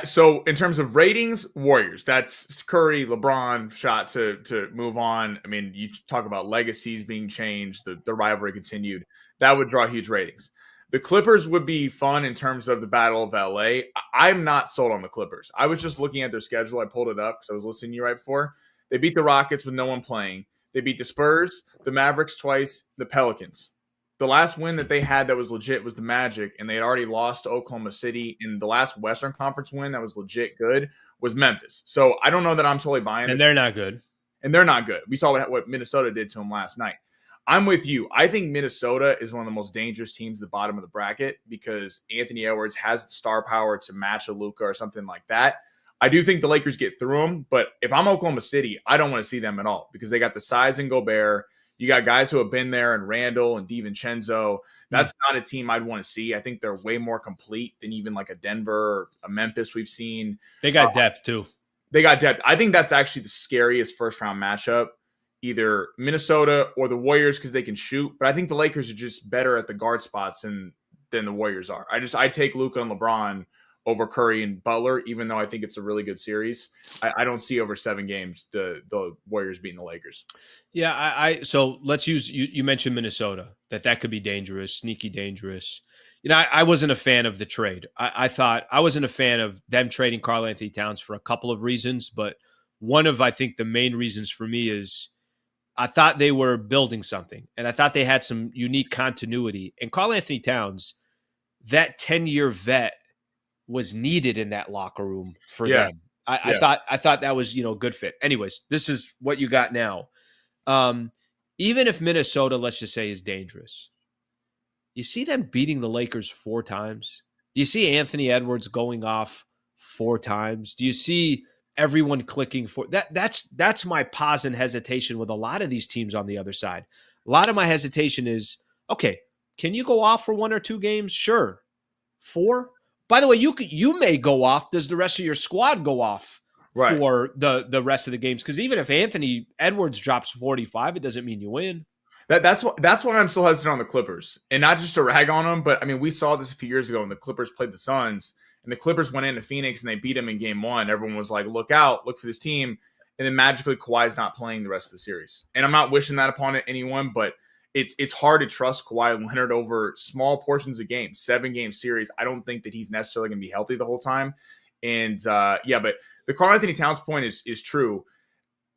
So in terms of ratings, Warriors. That's Curry, LeBron shot to move on. I mean, you talk about legacies being changed, the rivalry continued. That would draw huge ratings. The Clippers would be fun in terms of the Battle of LA. I'm not sold on the Clippers. I was just looking at their schedule. I pulled it up because I was listening to you right before. They beat the Rockets with no one playing. They beat the Spurs, the Mavericks twice, the Pelicans. The last win that they had that was legit was the Magic, and they had already lost to Oklahoma City. In the last Western Conference win that was legit good was Memphis. So I don't know that I'm totally buying it. And they're not good. We saw what Minnesota did to them last night. I'm with you. I think Minnesota is one of the most dangerous teams at the bottom of the bracket because Anthony Edwards has the star power to match a Luka or something like that. I do think the Lakers get through them, but if I'm Oklahoma City, I don't want to see them at all because they got the size in Gobert. You got guys who have been there and Randall and DiVincenzo. That's not a team I'd want to see. I think they're way more complete than even like a Denver or a Memphis we've seen. They got depth too. They got depth. I think that's actually the scariest first round matchup, either Minnesota or the Warriors because they can shoot. But I think the Lakers are just better at the guard spots than the Warriors are. I take Luka and LeBron over Curry and Butler, even though I think it's a really good series. I don't see over 7 games the Warriors beating the Lakers. Yeah, so let's use you mentioned Minnesota, that could be dangerous, sneaky dangerous. I wasn't a fan of the trade. I thought I wasn't a fan of them trading Karl-Anthony Towns for a couple of reasons, but one of I think the main reasons for me is I thought they were building something, and I thought they had some unique continuity. And Karl-Anthony Towns, that 10-year vet, was needed in that locker room for them. I thought that was, a good fit. Anyways, this is what you got now. Even if Minnesota, let's just say, is dangerous, you see them beating the Lakers 4 times. Do you see Anthony Edwards going off 4 times? Do you see everyone clicking for that? That's my pause and hesitation with a lot of these teams on the other side. A lot of my hesitation is, okay, can you go off for 1 or 2 games? Sure. 4? By the way, you may go off. Does the rest of your squad go off for the rest of the games? Because even if Anthony Edwards drops 45, it doesn't mean you win. That's why I'm still hesitant on the Clippers. And not just to rag on them, but I mean, we saw this a few years ago when the Clippers played the Suns, and the Clippers went into Phoenix and they beat them in game 1. Everyone was like, look out, look for this team. And then magically Kawhi's not playing the rest of the series. And I'm not wishing that upon anyone, but it's hard to trust Kawhi Leonard over small portions of games, 7-game series. I don't think that he's necessarily going to be healthy the whole time. And but the Karl-Anthony Towns point is true.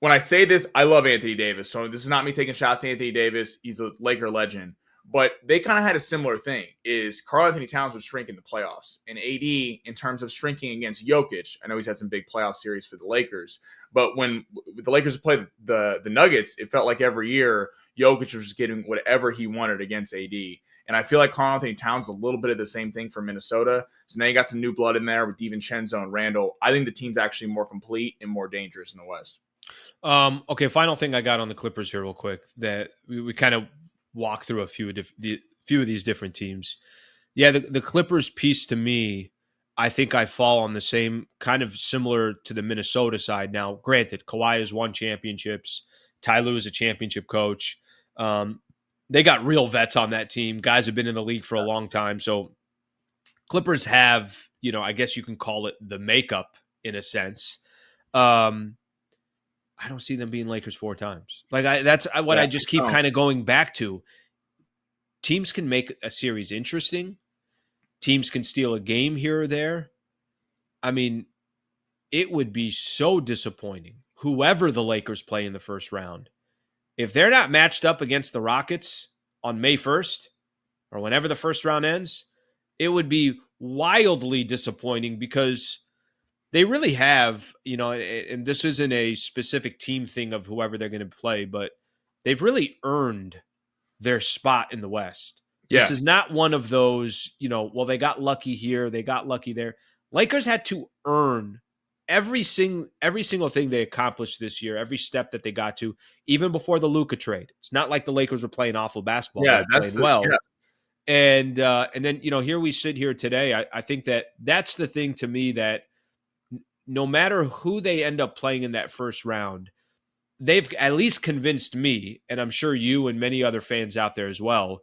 When I say this, I love Anthony Davis. So this is not me taking shots at Anthony Davis. He's a Laker legend. But they kind of had a similar thing, is Karl-Anthony Towns would shrink in the playoffs. And AD, in terms of shrinking against Jokic, I know he's had some big playoff series for the Lakers. But when the Lakers played the Nuggets, it felt like every year Jokic was just getting whatever he wanted against AD. And I feel like Karl-Anthony Towns is a little bit of the same thing for Minnesota. So now you got some new blood in there with DiVincenzo and Randall. I think the team's actually more complete and more dangerous in the West. Okay, final thing I got on the Clippers here real quick, that we kind of walk through a few of these different teams. Yeah, the Clippers piece to me, I think I fall on the same kind of similar to the Minnesota side. Now, granted, Kawhi has won championships. Ty Lue is a championship coach. They got real vets on that team. Guys have been in the league for a long time. So Clippers have, I guess you can call it the makeup in a sense. I don't see them being Lakers 4 times. That's what I just keep kind of going back to. Teams can make a series interesting. Teams can steal a game here or there. I mean, it would be so disappointing, whoever the Lakers play in the first round, if they're not matched up against the Rockets on May 1st or whenever the first round ends. It would be wildly disappointing because they really have, and this isn't a specific team thing of whoever they're going to play, but they've really earned their spot in the West. This Yeah. is not one of those, well, they got lucky here, they got lucky there. Lakers had to earn every single thing they accomplished this year, every step that they got to, even before the Luka trade. It's not like the Lakers were playing awful basketball. Yeah, They were playing well. yeah. And then, here we sit here today. I think that's the thing to me, that no matter who they end up playing in that first round, they've at least convinced me, and I'm sure you and many other fans out there as well,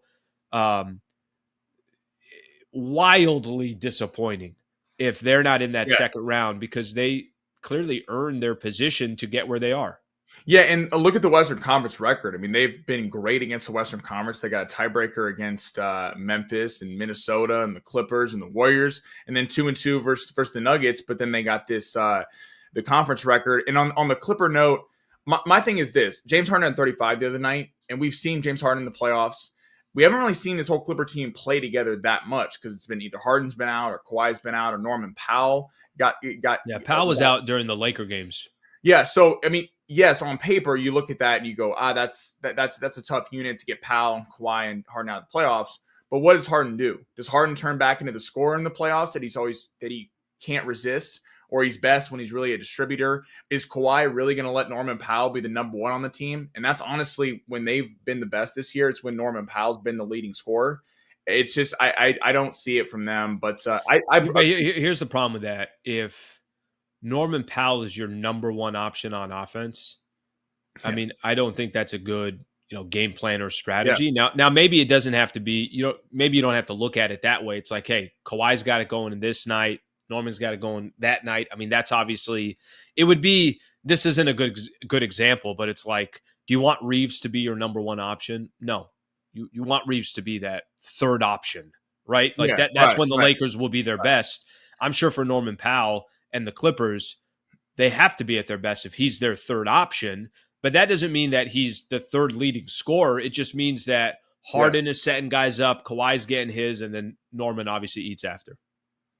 wildly disappointing if they're not in that second round, because they clearly earned their position to get where they are. Yeah, and look at the Western Conference record. I mean, they've been great against the Western Conference. They got a tiebreaker against Memphis and Minnesota and the Clippers and the Warriors, and then 2-2 versus the Nuggets. But then they got this the conference record. And on the Clipper note, my thing is this: James Harden had 35 the other night, and we've seen James Harden in the playoffs. We haven't really seen this whole Clipper team play together that much, because it's been either Harden's been out or Kawhi's been out or Norman Powell got. Yeah, Powell was out during the Laker games. Yeah, so I mean, yes, on paper you look at that and you go, that's a tough unit to get Powell and Kawhi and Harden out of the playoffs. But what does Harden do? Does Harden turn back into the scorer in the playoffs that he can't resist, or he's best when he's really a distributor? Is Kawhi really going to let Norman Powell be the number one on the team? And that's honestly when they've been the best this year. It's when Norman Powell's been the leading scorer. It's just I don't see it from them. But here's the problem with that: if Norman Powell is your number one option on offense, I mean, I don't think that's a good, game plan or strategy. Yeah. Now maybe it doesn't have to be, maybe you don't have to look at it that way. It's like, hey, Kawhi's got it going in this night, Norman's got it going that night. I mean, that's obviously, this isn't a good example, but it's like, do you want Reeves to be your number one option? No, you want Reeves to be that third option, right? Like that's when the Lakers will be their best. I'm sure for Norman Powell and the Clippers, they have to be at their best if he's their third option. But that doesn't mean that he's the third leading scorer. It just means that Harden is setting guys up, Kawhi's getting his, and then Norman obviously eats after.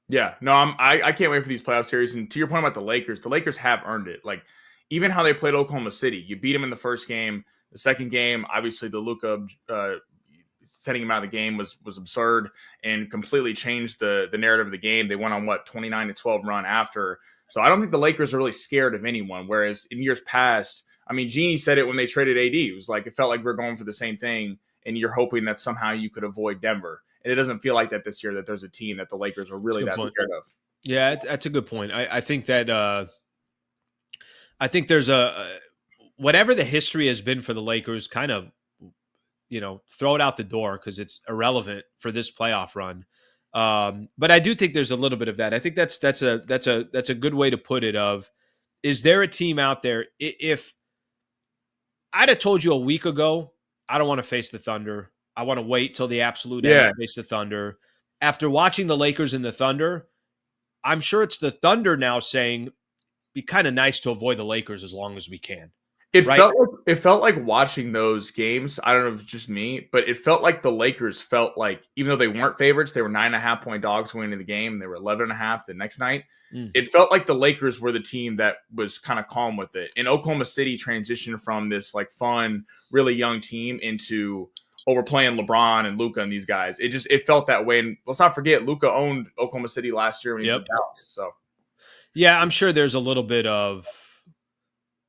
Yeah, no, I can't wait for these playoff series. And to your point about the Lakers have earned it. Like, even how they played Oklahoma City, you beat them in the first game. The second game, obviously the Luka setting him out of the game was absurd and completely changed the narrative of the game. They went on 29-12 run after. So I don't think the Lakers are really scared of anyone. Whereas in years past, I mean, Jeannie said it when they traded AD. It was like, it felt like we're going for the same thing, and you're hoping that somehow you could avoid Denver. And it doesn't feel like that this year, that there's a team that the Lakers are really that scared of. Yeah, that's a good point. I think that I think there's whatever the history has been for the Lakers, kind of, throw it out the door because it's irrelevant for this playoff run. But I do think there's a little bit of that. I think that's a good way to put it. Is there a team out there? If I'd have told you a week ago, I don't want to face the Thunder, I want to wait till the absolute end to face the Thunder. After watching the Lakers and the Thunder, I'm sure it's the Thunder now saying, be kind of nice to avoid the Lakers as long as we can. It felt like watching those games. I don't know if it's just me, but it felt like the Lakers felt like, even though they weren't favorites, they were 9.5-point dogs going into the game. They were 11.5 the next night. It felt like the Lakers were the team that was kind of calm with it. And Oklahoma City transitioned from this like fun, really young team into, we're playing LeBron and Luka and these guys. It felt that way. And let's not forget, Luka owned Oklahoma City last year when he was in Dallas. So yeah, I'm sure there's a little bit of,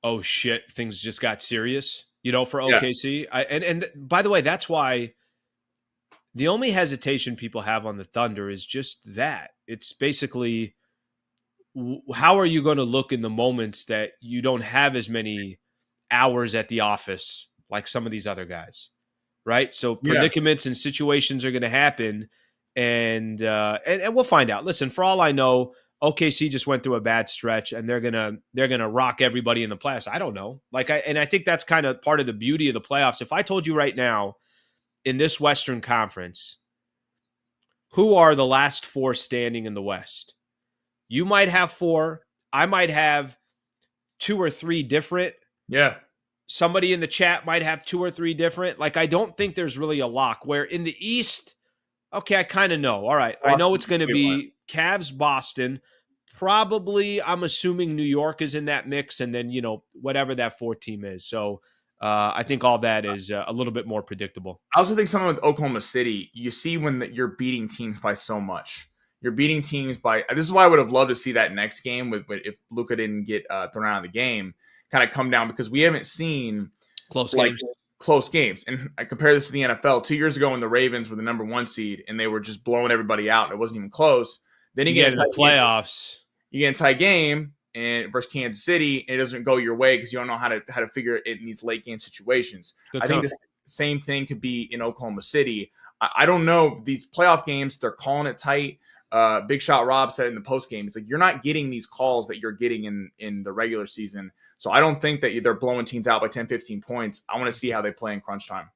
oh shit, things just got serious, for OKC. Yeah. And by the way, that's why the only hesitation people have on the Thunder is just that. It's basically, how are you going to look in the moments that you don't have as many hours at the office like some of these other guys, right? So predicaments and situations are going to happen, and we'll find out. Listen, for all I know, OKC just went through a bad stretch, and they're gonna rock everybody in the playoffs. I don't know. I think that's kind of part of the beauty of the playoffs. If I told you right now, in this Western Conference, who are the last four standing in the West? You might have 4. I might have 2 or 3 different. Yeah. Somebody in the chat might have 2 or 3 different. Like, I don't think there's really a lock. Where in the East, okay, I kind of know. All right, I know it's going to be Cavs, Boston. Probably, I'm assuming New York is in that mix, and then, whatever that 4th team is. So I think all that is a little bit more predictable. I also think something with Oklahoma City, you see when you're beating teams by so much. You're beating teams by. This is why I would have loved to see that next game with if Luka didn't get thrown out of the game, kind of come down, because we haven't seen Close like games. close games. And I compare this to the NFL 2 years ago when the Ravens were the number 1 seed and they were just blowing everybody out. And it wasn't even close. Then You get in the playoffs. You get a tie game and versus Kansas City, and it doesn't go your way because you don't know how to figure it in these late game situations. I think the same thing could be in Oklahoma City. I don't know, these playoff games, they're calling it tight. Big Shot Rob said in the post game, it's like you're not getting these calls that you're getting in the regular season. So I don't think that they're blowing teams out by 10, 15 points. I want to see how they play in crunch time.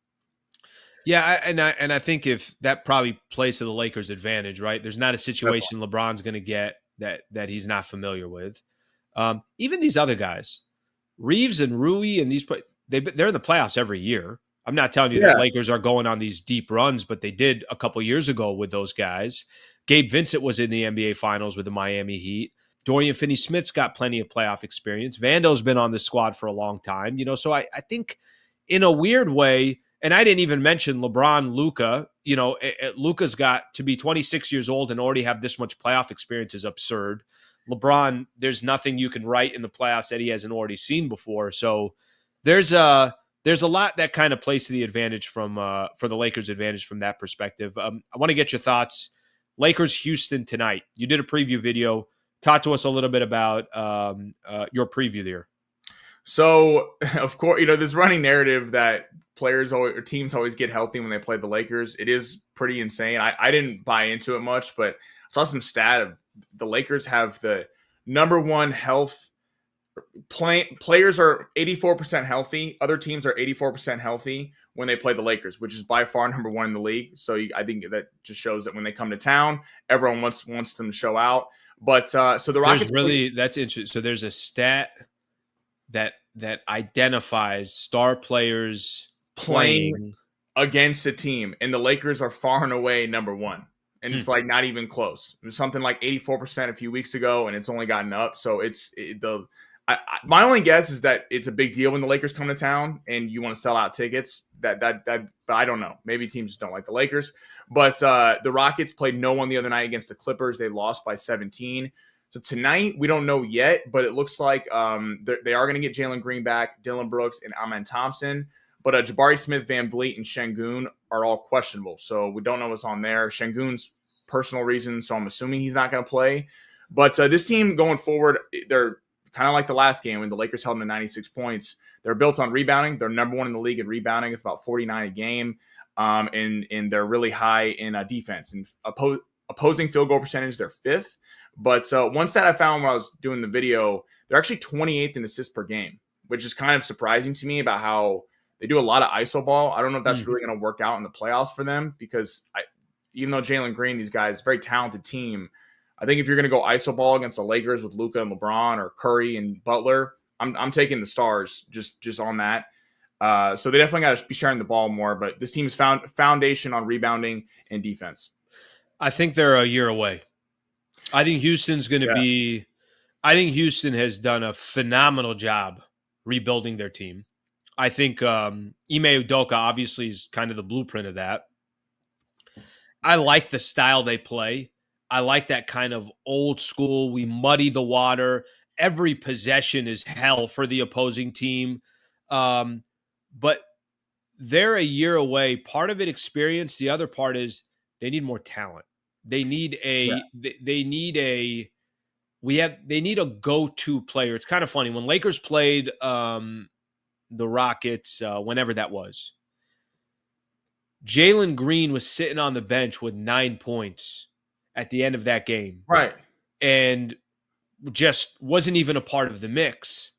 Yeah, and I think if that probably plays to the Lakers' advantage, right? There's not a situation LeBron's going to get that he's not familiar with. Even these other guys, Reeves and Rui, and they're in the playoffs every year. I'm not telling you that Lakers are going on these deep runs, but they did a couple years ago with those guys. Gabe Vincent was in the NBA Finals with the Miami Heat. Dorian Finney-Smith's got plenty of playoff experience. Vando's been on the squad for a long time. So I think in a weird way, and I didn't even mention LeBron, Luka. Luka's got to be 26 years old and already have this much playoff experience is absurd. LeBron, there's nothing you can write in the playoffs that he hasn't already seen before. So there's a lot that kind of plays to the advantage for the Lakers' advantage from that perspective. I want to get your thoughts. Lakers Houston tonight. You did a preview video. Talk to us a little bit about your preview there. So, of course, this running narrative that teams always get healthy when they play the Lakers. It is pretty insane. I didn't buy into it much, but I saw some stat of the Lakers have the number 1 health. Players are 84% healthy. Other teams are 84% healthy when they play the Lakers, which is by far number 1 in the league. So I think that just shows that when they come to town, everyone wants them to show out. But so the Rockets that's interesting. So there's a stat that identifies star players playing against a team, and the Lakers are far and away number 1. And it's like not even close. It was something like 84% a few weeks ago, and it's only gotten up. So my only guess is that it's a big deal when the Lakers come to town and you want to sell out tickets. But I don't know. Maybe teams just don't like the Lakers. But the Rockets played no one the other night against the Clippers. They lost by 17. So tonight, we don't know yet, but it looks like they are going to get Jalen Green back, Dylan Brooks, and Amen Thompson. But Jabari Smith, Van Vliet, and Şengün are all questionable. So we don't know what's on there. Şengün's personal reasons, so I'm assuming he's not going to play. But this team going forward, they're kind of like the last game when the Lakers held them to 96 points. They're built on rebounding. They're number 1 in the league in rebounding. It's about 49 a game. And they're really high in defense. And opposing field goal percentage, they're 5th. But one stat I found when I was doing the video, they're actually 28th in assists per game, which is kind of surprising to me about how they do a lot of iso ball. I don't know if that's really going to work out in the playoffs for them because even though Jalen Green, these guys, very talented team, I think if you're going to go iso ball against the Lakers with Luka and LeBron or Curry and Butler, I'm taking the Stars just on that. So they definitely got to be sharing the ball more. But this team's found foundation on rebounding and defense. I think they're a year away. I think Houston's going to be – I think Houston has done a phenomenal job rebuilding their team. I think Ime Udoka obviously is kind of the blueprint of that. I like the style they play. I like that kind of old school. We muddy the water. Every possession is hell for the opposing team. But they're a year away. Part of it experience. The other part is they need more talent. They need they need a go-to player. It's kind of funny. When Lakers played the Rockets, whenever that was, Jalen Green was sitting on the bench with 9 points at the end of that game. Right. And just wasn't even a part of the mix.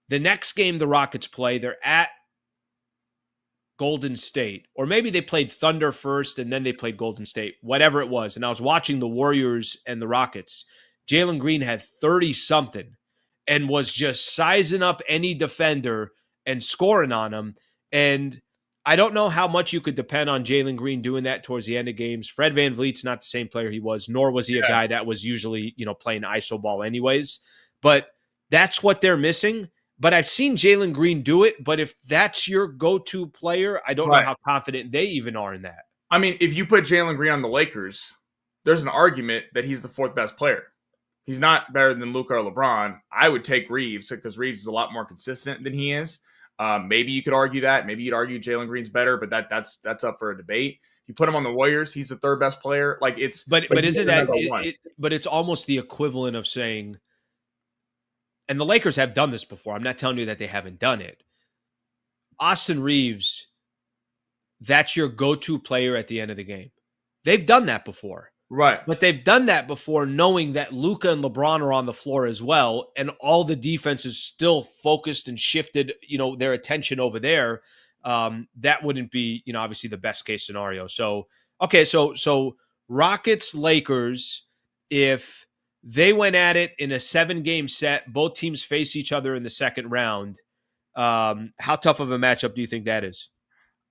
The next game the Rockets play, they're at Golden State. Or maybe they played Thunder first and then they played Golden State, whatever it was. And I was watching the Warriors and the Rockets. Jalen Green had 30 something and was just sizing up any defender and scoring on them. And I don't know how much you could depend on Jalen Green doing that towards the end of games. Fred VanVleet's not the same player he was, nor was he a guy that was usually, playing ISO ball anyways. But that's what they're missing. But I've seen Jalen Green do it. But if that's your go-to player, I don't know how confident they even are in that. I mean, if you put Jalen Green on the Lakers, there's an argument that he's the fourth best player. He's not better than Luka or LeBron. I would take Reeves because Reeves is a lot more consistent than he is. Maybe you could argue that. Maybe you'd argue Jalen Green's better, but that's up for a debate. You put him on the Warriors, he's the third best player. Like but isn't that? But it's almost the equivalent of saying, and the Lakers have done this before. I'm not telling you that they haven't done it. Austin Reeves, that's your go-to player at the end of the game. They've done that before. Right. But they've done that before knowing that Luka and LeBron are on the floor as well, and all the defense is still focused and shifted, their attention over there. That wouldn't be, obviously the best case scenario. So, okay, so Rockets, Lakers, if they went at it in a 7-game set, both teams face each other in the second round, how tough of a matchup do you think that is?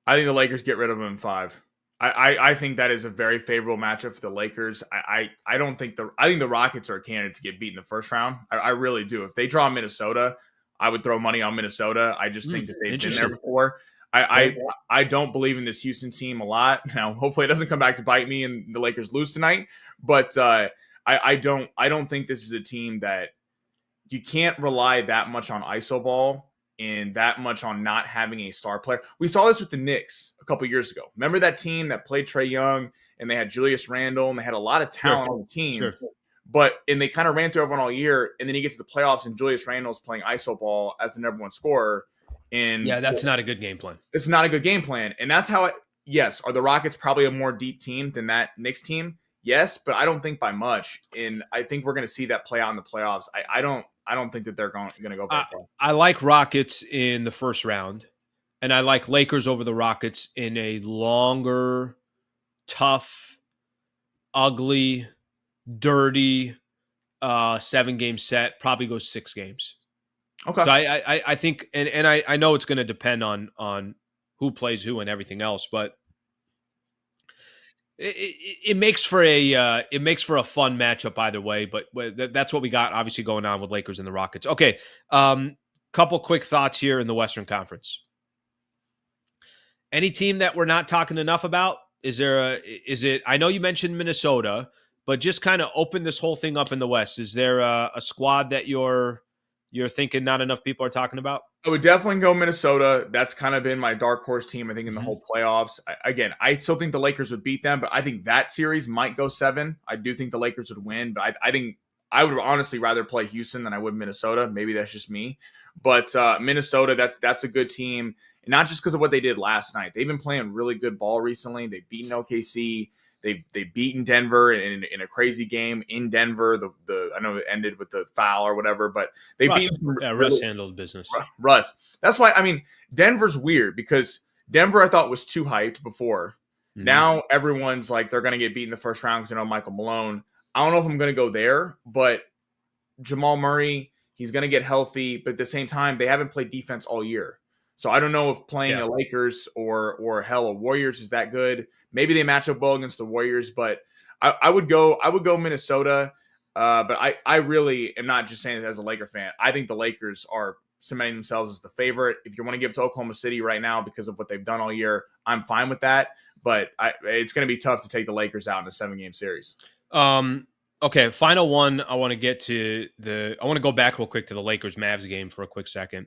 I think the Lakers get rid of them in 5. I think that is a very favorable matchup for the Lakers. I think the Rockets are a candidate to get beat in the first round. I really do. If they draw Minnesota, I would throw money on Minnesota. I just think that they've been there before. I don't believe in this Houston team a lot. Now, hopefully it doesn't come back to bite me and the Lakers lose tonight. But I don't think this is a team that you can't rely that much on ISO ball and that much on not having a star player. We saw this with the Knicks a couple years ago. Remember that team that played Trae Young and they had Julius Randle and they had a lot of talent on the team, and they kind of ran through everyone all year. And then you get to the playoffs and Julius Randle's playing ISO ball as the number one scorer. And that's not a good game plan. It's not a good game plan. And that's how yes. Are the Rockets probably a more deep team than that Knicks team? Yes, but I don't think by much. And I think we're going to see that play out in the playoffs. I don't think that they're going to go very far. I like Rockets in the first round, and I like Lakers over the Rockets in a longer, tough, ugly, dirty 7-game set. Probably goes 6 games. Okay. So I think, and I know it's going to depend on who plays who and everything else, but it makes for a fun matchup either way. But that's what we got obviously going on with Lakers and the Rockets. Okay, couple quick thoughts here in the Western Conference. Any team that we're not talking enough about? Is it? I know you mentioned Minnesota, but just kind of open this whole thing up in the West. Is there a squad that you're thinking not enough people are talking about? I would definitely go Minnesota. That's kind of been my dark horse team, I think, in the whole playoffs. I still think the Lakers would beat them, but I think that series might go 7. I do think the Lakers would win, but I think I would honestly rather play Houston than I would Minnesota. Maybe that's just me. But Minnesota, that's a good team, and not just because of what they did last night. They've been playing really good ball recently. They've beaten OKC. They've beaten Denver in a crazy game in Denver. I know it ended with the foul or whatever, but they beat. Russ handled business. Russ. That's why, Denver's weird because Denver I thought was too hyped before. Mm-hmm. Now everyone's like they're going to get beat in the first round because they know Michael Malone. I don't know if I'm going to go there, but Jamal Murray, he's going to get healthy, but at the same time, they haven't played defense all year. So I don't know if playing the Lakers or hell, Warriors is that good. Maybe they match up well against the Warriors, but I would go Minnesota. But I really am not just saying it as a Laker fan. I think the Lakers are cementing themselves as the favorite. If you want to give it to Oklahoma City right now because of what they've done all year, I'm fine with that. But it's going to be tough to take the Lakers out in a 7-game series. Okay, final one. I want to get to I want to go back real quick to the Lakers-Mavs game for a quick second.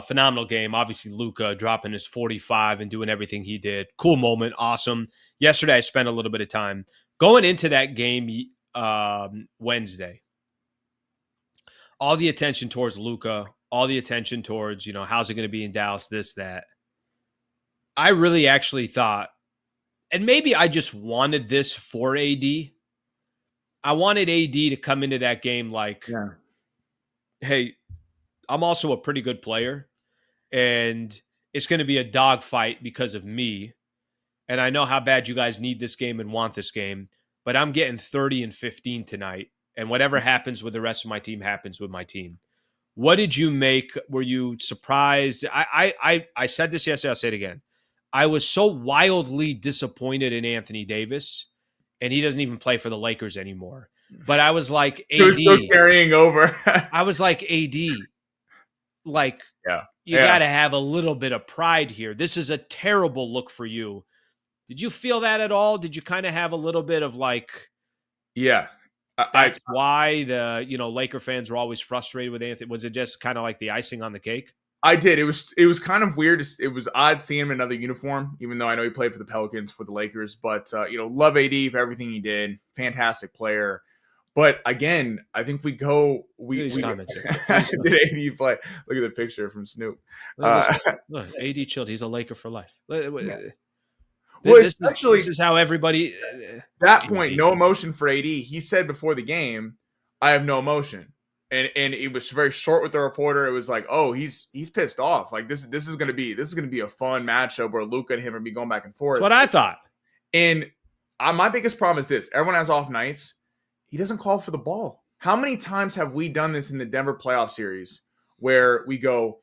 Phenomenal game. Obviously, Luka dropping his 45 and doing everything he did. Cool moment. Awesome. Yesterday, I spent a little bit of time going into that game Wednesday. All the attention towards Luka, all the attention towards, how's it going to be in Dallas, this, that. I really actually thought, and maybe I just wanted this for AD. I wanted AD to come into that game like, hey, I'm also a pretty good player, and it's going to be a dogfight because of me. And I know how bad you guys need this game and want this game, but I'm getting 30 and 15 tonight, and whatever happens with the rest of my team happens with my team. What did you make? Were you surprised? I said this yesterday. I'll say it again. I was so wildly disappointed in Anthony Davis, and he doesn't even play for the Lakers anymore. But I was like, It was still carrying over. I was like, AD, like, yeah, you got to have a little bit of pride here. This is a terrible look for you. Did you feel that at all? Did you kind of have a little bit of like, yeah, that's why the Laker fans were always frustrated with Anthony? Was it just kind of like the icing on the cake? I did. It was kind of weird. It was odd seeing him in another uniform, even though I know he played for the Pelicans for the Lakers. But love AD for everything he did. Fantastic player. But again, I think we did AD play? Look at the picture from Snoop. Look, AD chilled. He's a Laker for life. Yeah. This is how everybody. That point, no emotion for AD. He said before the game, "I have no emotion," and it was very short with the reporter. It was like, "Oh, he's pissed off. Like this is gonna be a fun matchup where Luka and him are be going back and forth." That's what I thought. And my biggest problem is this: everyone has off nights. He doesn't call for the ball. How many times have we done this in the Denver playoff series where we go,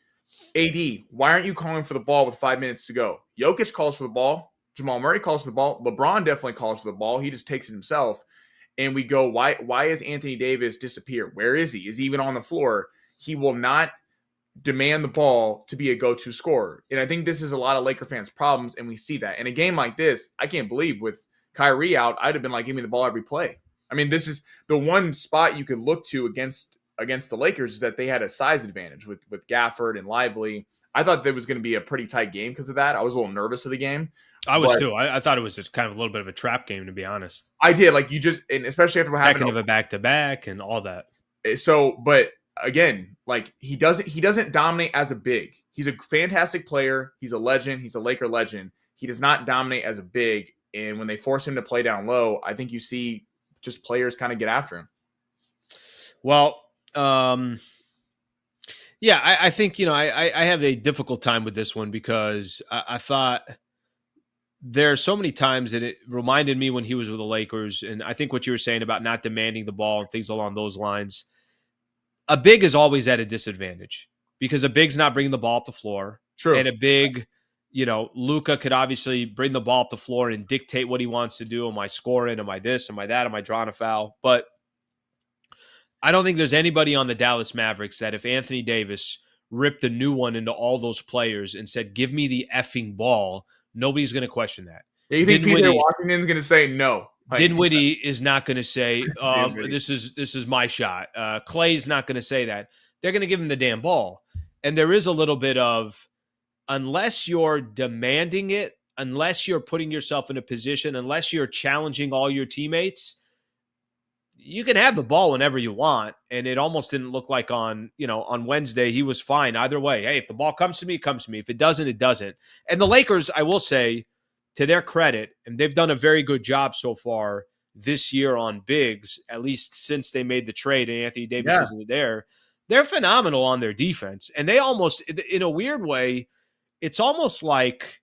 AD, why aren't you calling for the ball with 5 minutes to go? Jokic calls for the ball. Jamal Murray calls for the ball. LeBron definitely calls for the ball. He just takes it himself. And we go, why has Anthony Davis disappeared? Where is he? Is he even on the floor? He will not demand the ball to be a go-to scorer. And I think this is a lot of Laker fans' problems, and we see that. In a game like this, I can't believe with Kyrie out, I'd have been like, give me the ball every play. I mean, this is the one spot you could look to against the Lakers is that they had a size advantage with Gafford and Lively. I thought there was going to be a pretty tight game because of that. I was a little nervous of the game. I was too. I thought it was kind of a little bit of a trap game, to be honest. I did. Like and especially after what happened. Second of a back-to-back and all that. So, but again, like he doesn't dominate as a big. He's a fantastic player. He's a legend. He's a Laker legend. He does not dominate as a big. And when they force him to play down low, I think you see just players kind of get after him. Well, yeah, I think, I have a difficult time with this one because I thought there are so many times that it reminded me when he was with the Lakers. And I think what you were saying about not demanding the ball and things along those lines, a big is always at a disadvantage because a big's not bringing the ball up the floor. True. And a big, Luka could obviously bring the ball up the floor and dictate what he wants to do. Am I scoring? Am I this? Am I that? Am I drawing a foul? But I don't think there's anybody on the Dallas Mavericks that if Anthony Davis ripped a new one into all those players and said, give me the effing ball, nobody's going to question that. Yeah, you think P.J. Washington's going to say no? Dinwiddie is not going to say, this is my shot. Clay's not going to say that. They're going to give him the damn ball. And there is a little bit of, unless you're demanding it, unless you're putting yourself in a position, unless you're challenging all your teammates, you can have the ball whenever you want. And it almost didn't look like on Wednesday, he was fine either way. Hey, if the ball comes to me, it comes to me. If it doesn't, it doesn't. And the Lakers, I will say, to their credit, and they've done a very good job so far this year on bigs, at least since they made the trade and Anthony Davis isn't there. They're phenomenal on their defense. And they almost, in a weird way, it's almost like,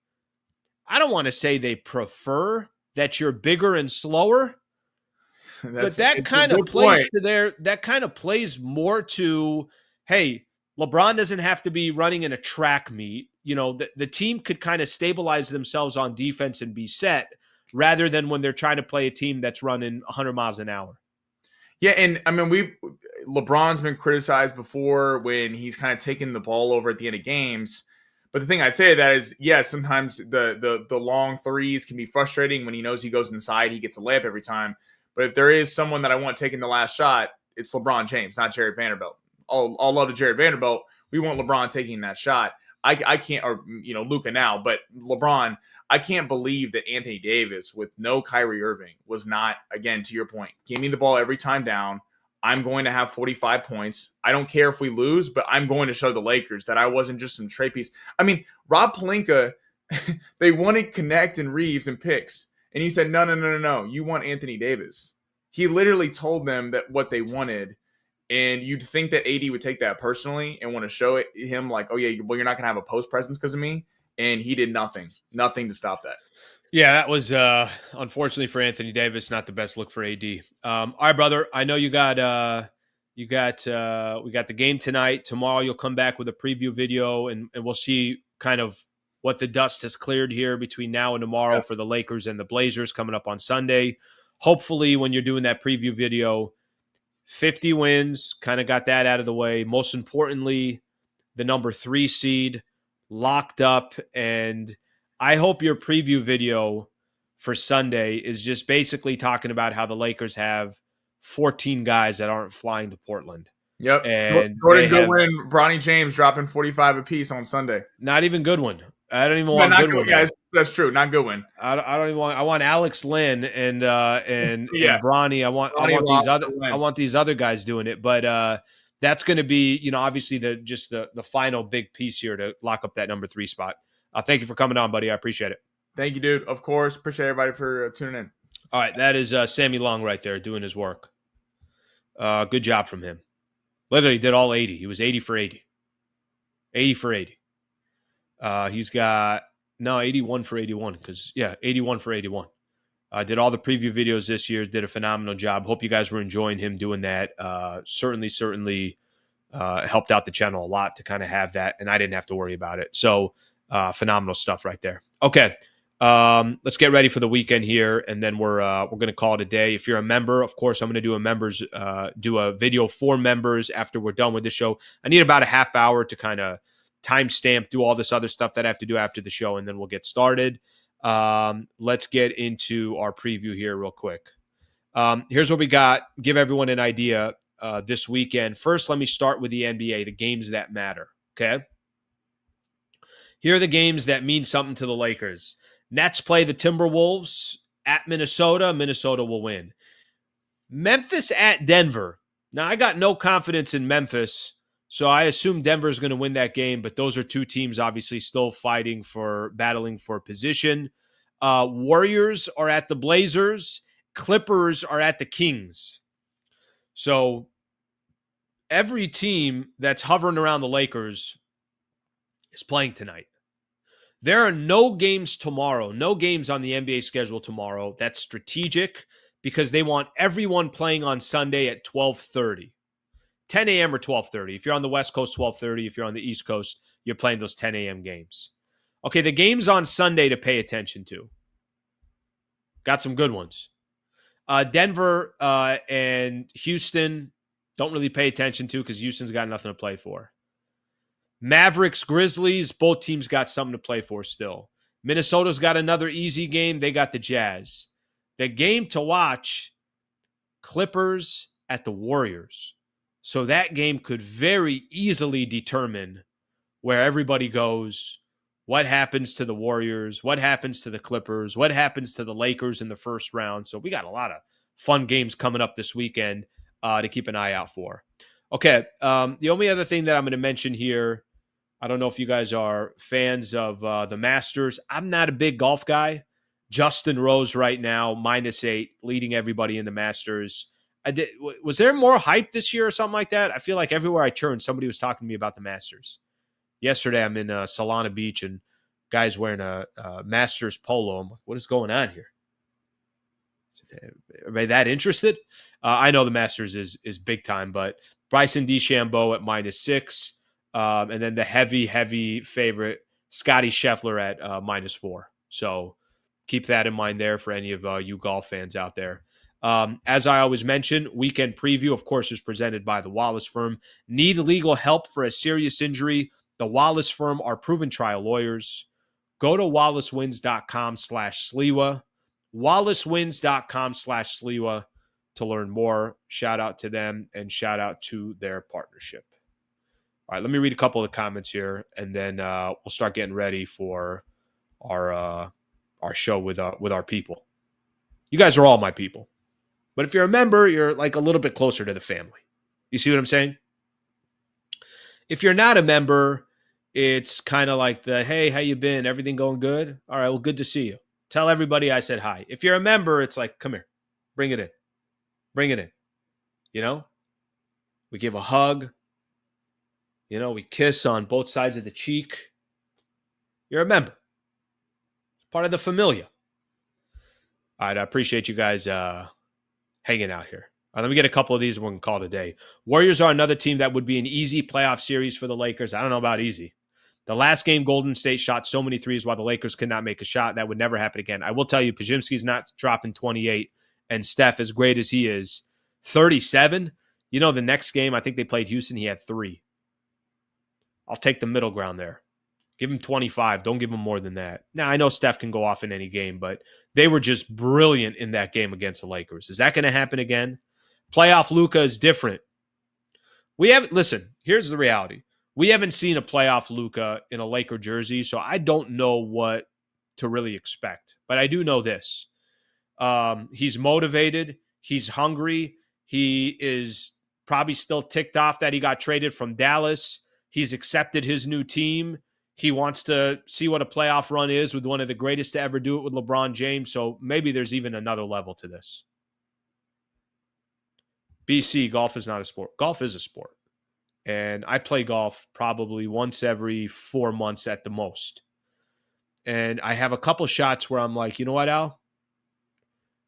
I don't want to say they prefer that you're bigger and slower, but that kind of plays more to, hey, LeBron doesn't have to be running in a track meet. The team could kind of stabilize themselves on defense and be set rather than when they're trying to play a team that's running 100 miles an hour. Yeah, and I mean, LeBron's been criticized before when he's kind of taking the ball over at the end of games. But the thing I'd say to that is, yes, sometimes the long threes can be frustrating when he knows he goes inside, he gets a layup every time. But if there is someone that I want taking the last shot, it's LeBron James, not Jared Vanderbilt. All love to Jared Vanderbilt. We want LeBron taking that shot. I can't, or Luka now, but LeBron, I can't believe that Anthony Davis with no Kyrie Irving was not, again, to your point, give me the ball every time down. I'm going to have 45 points. I don't care if we lose, but I'm going to show the Lakers that I wasn't just some trade piece. I mean, Rob Pelinka, they wanted Connect and Reeves and picks. And he said, no. You want Anthony Davis. He literally told them that what they wanted. And you'd think that AD would take that personally and want to show him like, oh, yeah, well, you're not going to have a post presence because of me. And he did nothing to stop that. Yeah, that was unfortunately for Anthony Davis, not the best look for AD. All right, brother. I know we got the game tonight. Tomorrow you'll come back with a preview video, and we'll see kind of what the dust has cleared here between now and tomorrow Yeah. for the Lakers and the Blazers coming up on Sunday. Hopefully, when you're doing that preview video, 50 wins, kind of got that out of the way. Most importantly, the number 3 seed locked up. And I hope your preview video for Sunday is just basically talking about how the Lakers have 14 guys that aren't flying to Portland. Yep. And they Jordan have Goodwin, Bronny James dropping 45 apiece on Sunday. not even Goodwin. I don't even Yeah, want not Goodwin good, guys. there. That's true. Not Goodwin. I don't even want. I want Alex Lynn and Yeah. Bronny. I want Bronny these other guys doing it. But that's going to be, obviously the final big piece here to lock up that number 3 spot. Thank you for coming on, buddy. I appreciate it. Thank you, dude. Of course. Appreciate everybody for tuning in. All right, that is Sammy Long right there doing his work. Good job from him. Literally did all 80. He was 80 for 80. 80 for 80. He's got 81 for 81 because 81 for 81. Did all the preview videos this year. Did a phenomenal job. Hope you guys were enjoying him doing that. Certainly helped out the channel a lot to kind of have that, and I didn't have to worry about it. So phenomenal stuff right there. Okay, let's get ready for the weekend here, and then we're going to call it a day. If you're a member, of course, I'm going to do a video for members after we're done with the show. I need about a half hour to kind of timestamp, do all this other stuff that I have to do after the show, and then we'll get started. Let's get into our preview here real quick. Here's what we got. Give everyone an idea this weekend. First, let me start with the NBA, the games that matter. Okay. Here are the games that mean something to the Lakers. Nets play the Timberwolves at Minnesota. Minnesota will win. Memphis at Denver. Now, I got no confidence in Memphis, so I assume Denver is going to win that game, but those are two teams obviously still battling for position. Warriors are at the Blazers. Clippers are at the Kings. So every team that's hovering around the Lakers is playing tonight. There are no games tomorrow, no games on the NBA schedule tomorrow. That's strategic because they want everyone playing on Sunday at 12:30. 10 a.m. or 12:30. If you're on the West Coast, 12:30. If you're on the East Coast, you're playing those 10 a.m. games. Okay, the games on Sunday to pay attention to. Got some good ones. Denver and Houston, don't really pay attention to because Houston's got nothing to play for. Mavericks, Grizzlies, both teams got something to play for still. Minnesota's got another easy game. They got the Jazz. The game to watch, Clippers at the Warriors. So that game could very easily determine where everybody goes, what happens to the Warriors, what happens to the Clippers, what happens to the Lakers in the first round. So we got a lot of fun games coming up this weekend to keep an eye out for. Okay, the only other thing that I'm going to mention here, I don't know if you guys are fans of the Masters. I'm not a big golf guy. Justin Rose right now, -8, leading everybody in the Masters. Was there more hype this year or something like that? I feel like everywhere I turned, somebody was talking to me about the Masters. Yesterday, I'm in Solana Beach, and guys wearing a Masters polo. I'm like, what is going on here? Are they that interested? I know the Masters is big time, but Bryson DeChambeau at -6. And then the heavy favorite, Scotty Scheffler at -4. So keep that in mind there for any of you golf fans out there. As I always mention, weekend preview, of course, is presented by the Wallace firm. Need legal help for a serious injury? The Wallace firm are proven trial lawyers. Go to wallacewins.com/Sliwa. wallacewins.com/Sliwa to learn more. Shout out to them and shout out to their partnership. All right, let me read a couple of the comments here, and then we'll start getting ready for our show with our people. You guys are all my people. But if you're a member, you're like a little bit closer to the family. You see what I'm saying? If you're not a member, it's kind of like hey, how you been? Everything going good? All right, well, good to see you. Tell everybody I said hi. If you're a member, it's like, come here. Bring it in. Bring it in. We give a hug. We kiss on both sides of the cheek. You're a member. Part of the familia. All right, I appreciate you guys hanging out here. All right, let me get a couple of these and we can call it a day. Warriors are another team that would be an easy playoff series for the Lakers. I don't know about easy. The last game, Golden State shot so many threes while the Lakers could not make a shot. That would never happen again. I will tell you, Pajimski's not dropping 28, and Steph, as great as he is, 37. You know, the next game, I think they played Houston, he had 3. I'll take the middle ground there. Give him 25. Don't give him more than that. Now, I know Steph can go off in any game, but they were just brilliant in that game against the Lakers. Is that going to happen again? Playoff Luka is different. Listen, here's the reality. We haven't seen a playoff Luka in a Laker jersey, so I don't know what to really expect. But I do know this. He's motivated. He's hungry. He is probably still ticked off that he got traded from Dallas. He's accepted his new team. He wants to see what a playoff run is with one of the greatest to ever do it with LeBron James. So maybe there's even another level to this. BC, golf is not a sport. Golf is a sport. And I play golf probably once every 4 months at the most. And I have a couple shots where I'm like, you know what, Al?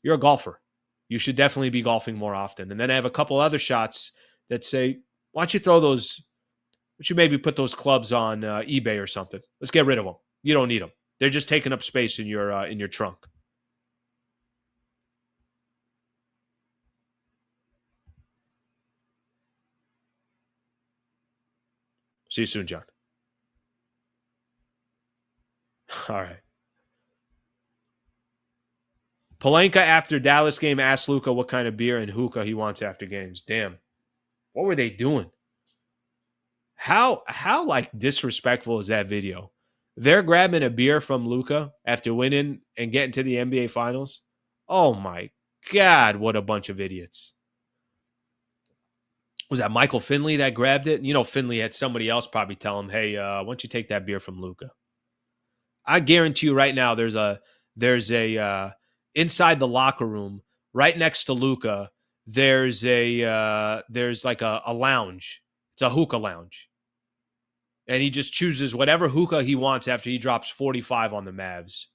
You're a golfer. You should definitely be golfing more often. And then I have a couple other shots that say, why don't you throw those, why don't you maybe put those clubs on eBay or something? Let's get rid of them. You don't need them. They're just taking up space in your trunk. See you soon, John. All right. Palenka after Dallas game asked Luka what kind of beer and hookah he wants after games. Damn. What were they doing? How like disrespectful is that video? They're grabbing a beer from Luka after winning and getting to the NBA Finals. Oh my God, what a bunch of idiots. Was that Michael Finley that grabbed it? You know, Finley had somebody else probably tell him, hey, why don't you take that beer from Luka? I guarantee you right now there's a inside the locker room right next to Luka, there's like a lounge. It's a hookah lounge. And he just chooses whatever hookah he wants after he drops 45 on the Mavs.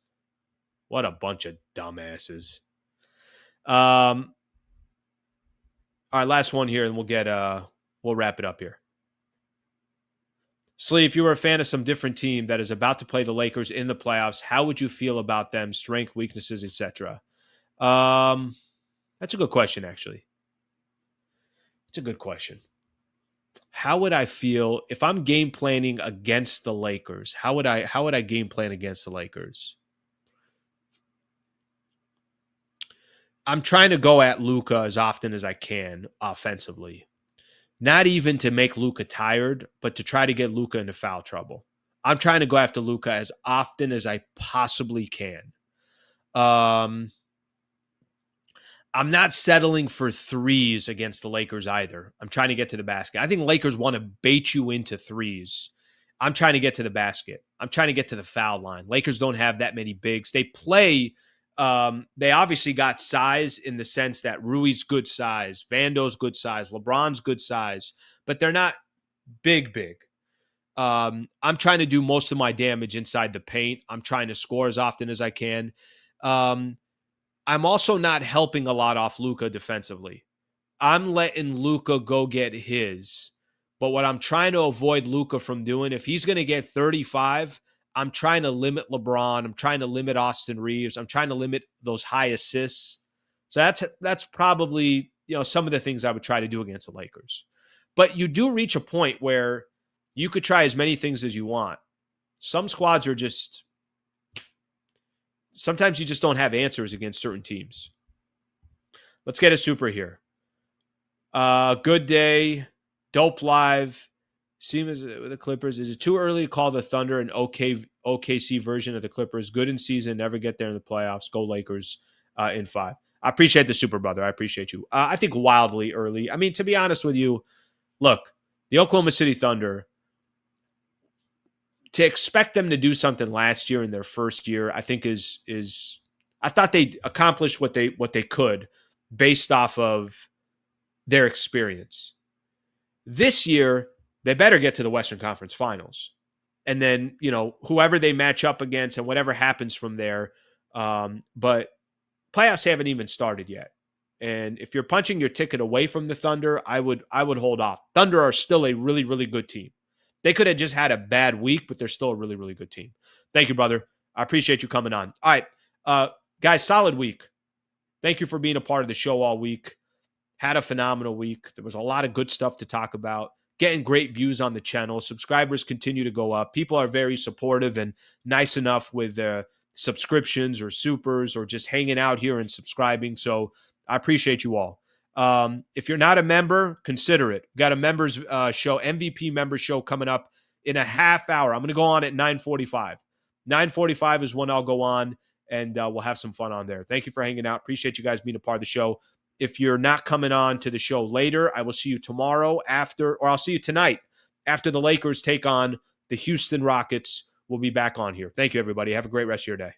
What a bunch of dumbasses. All right, last one here, and we'll wrap it up here. Slee, if you were a fan of some different team that is about to play the Lakers in the playoffs, how would you feel about them? Strength, weaknesses, etc. That's a good question, actually. It's a good question. How would I feel if I'm game planning against the Lakers? How would I game plan against the Lakers? I'm trying to go at Luka as often as I can offensively. Not even to make Luka tired, but to try to get Luka into foul trouble. I'm trying to go after Luka as often as I possibly can. I'm not settling for threes against the Lakers either. I'm trying to get to the basket. I think Lakers want to bait you into threes. I'm trying to get to the basket. I'm trying to get to the foul line. Lakers don't have that many bigs. They play, they obviously got size in the sense that Rui's good size, Vando's good size, LeBron's good size, but they're not big. I'm trying to do most of my damage inside the paint. I'm trying to score as often as I can. I'm also not helping a lot off Luka defensively. I'm letting Luka go get his. But what I'm trying to avoid Luka from doing, if he's going to get 35, I'm trying to limit LeBron. I'm trying to limit Austin Reeves. I'm trying to limit those high assists. So that's probably, some of the things I would try to do against the Lakers. But you do reach a point where you could try as many things as you want. Some squads are just... Sometimes you just don't have answers against certain teams. Let's get a super here. Good day. Dope live. Seems with the Clippers. Is it too early to call the Thunder an OKC version of the Clippers? Good in season, never get there in the playoffs. Go Lakers in 5. I appreciate the super, brother. I appreciate you. I think wildly early. I mean, to be honest with you, look, the Oklahoma City Thunder, to expect them to do something last year in their first year, I think is I thought they accomplished what they could based off of their experience. This year, they better get to the Western Conference Finals. And then, whoever they match up against and whatever happens from there. But playoffs haven't even started yet. And if you're punching your ticket away from the Thunder, I would hold off. Thunder are still a really, really good team. They could have just had a bad week, but they're still a really, really good team. Thank you, brother. I appreciate you coming on. All right. Guys, solid week. Thank you for being a part of the show all week. Had a phenomenal week. There was a lot of good stuff to talk about. Getting great views on the channel. Subscribers continue to go up. People are very supportive and nice enough with subscriptions or supers or just hanging out here and subscribing. So I appreciate you all. If you're not a member, consider it. We've got a members show, MVP member show coming up in a half hour. I'm going to go on at 9:45. 9:45 is when I'll go on, and we'll have some fun on there. Thank you for hanging out. Appreciate you guys being a part of the show. If you're not coming on to the show later, I will see you tomorrow or I'll see you tonight after the Lakers take on the Houston Rockets. We'll be back on here. Thank you, everybody. Have a great rest of your day.